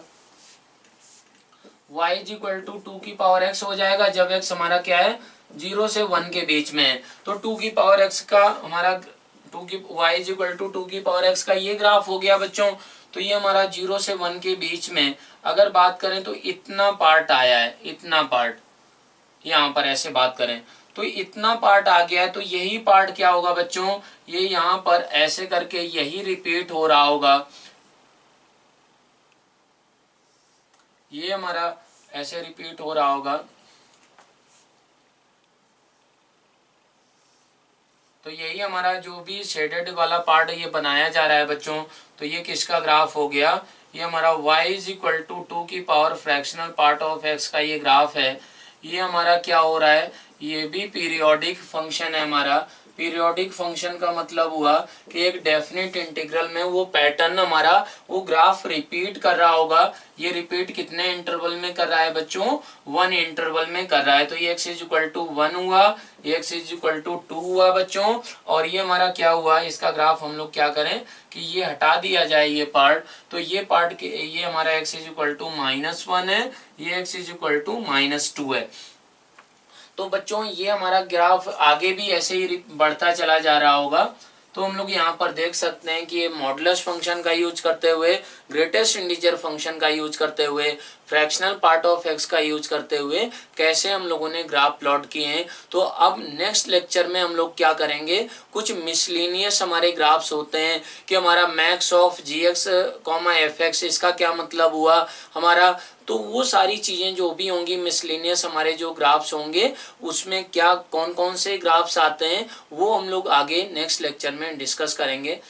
y इज इक्वल टू 2 की पावर x हो जाएगा, जब x हमारा क्या है 0 से 1 के बीच में है। तो 2 की पावर x का हमारा y इज इक्वल टू 2 की पावर x का ये ग्राफ हो गया बच्चों। तो ये हमारा 0 से 1 के बीच में अगर बात करें तो इतना पार्ट आया है, इतना पार्ट यहाँ पर ऐसे बात करें तो इतना पार्ट आ गया है। तो यही पार्ट क्या होगा बच्चों, ये यहाँ पर ऐसे करके यही रिपीट हो रहा होगा, ये हमारा ऐसे रिपीट हो रहा होगा। तो यही हमारा जो भी शेडेड वाला पार्ट ये बनाया जा रहा है बच्चों, तो ये किसका ग्राफ हो गया, ये हमारा y इज इक्वल टू 2 की power fractional part of x का ये ग्राफ है। ये हमारा क्या हो रहा है, ये भी पीरियोडिक फंक्शन है हमारा। पीरियोडिक फंक्शन का मतलब हुआ कि एक डेफिनेट इंटीग्रल में वो पैटर्न हमारा वो ग्राफ रिपीट कर रहा होगा। ये रिपीट कितने इंटरवल में कर रहा है बच्चों, 1 इंटरवल में कर रहा है। तो ये x इज इक्वल टू 1 हुआ, ये x इज इक्वल टू 2 हुआ बच्चों, और ये हमारा क्या हुआ, इसका ग्राफ हम लोग क्या करें कि ये हटा दिया जाए ये पार्ट। तो ये पार्ट के ये हमारा x इज इक्वल टू -1 है, ये x इज इक्वल टू -2 है। तो बच्चों ये हमारा ग्राफ आगे भी ऐसे ही बढ़ता चला जा रहा होगा। तो हम लोग यहाँ पर देख सकते हैं कि ये मॉडुलस फंक्शन का यूज करते हुए, ग्रेटेस्ट इंटीजर फंक्शन का यूज करते हुए, फ्रैक्शनल पार्ट ऑफ x का यूज करते हुए कैसे हम लोगों ने ग्राफ प्लॉट किए हैं। तो अब नेक्स्ट लेक्चर में हम लोग क्या करेंगे, कुछ मिसलिनियस हमारे ग्राफ्स होते हैं कि हमारा मैक्स ऑफ gx, fx, इसका क्या मतलब हुआ हमारा। तो वो सारी चीजें जो भी होंगी मिसलिनियस हमारे जो ग्राफ्स होंगे उसमें क्या कौन कौन से ग्राफ्स आते हैं वो हम लोग आगे नेक्स्ट लेक्चर में डिस्कस करेंगे।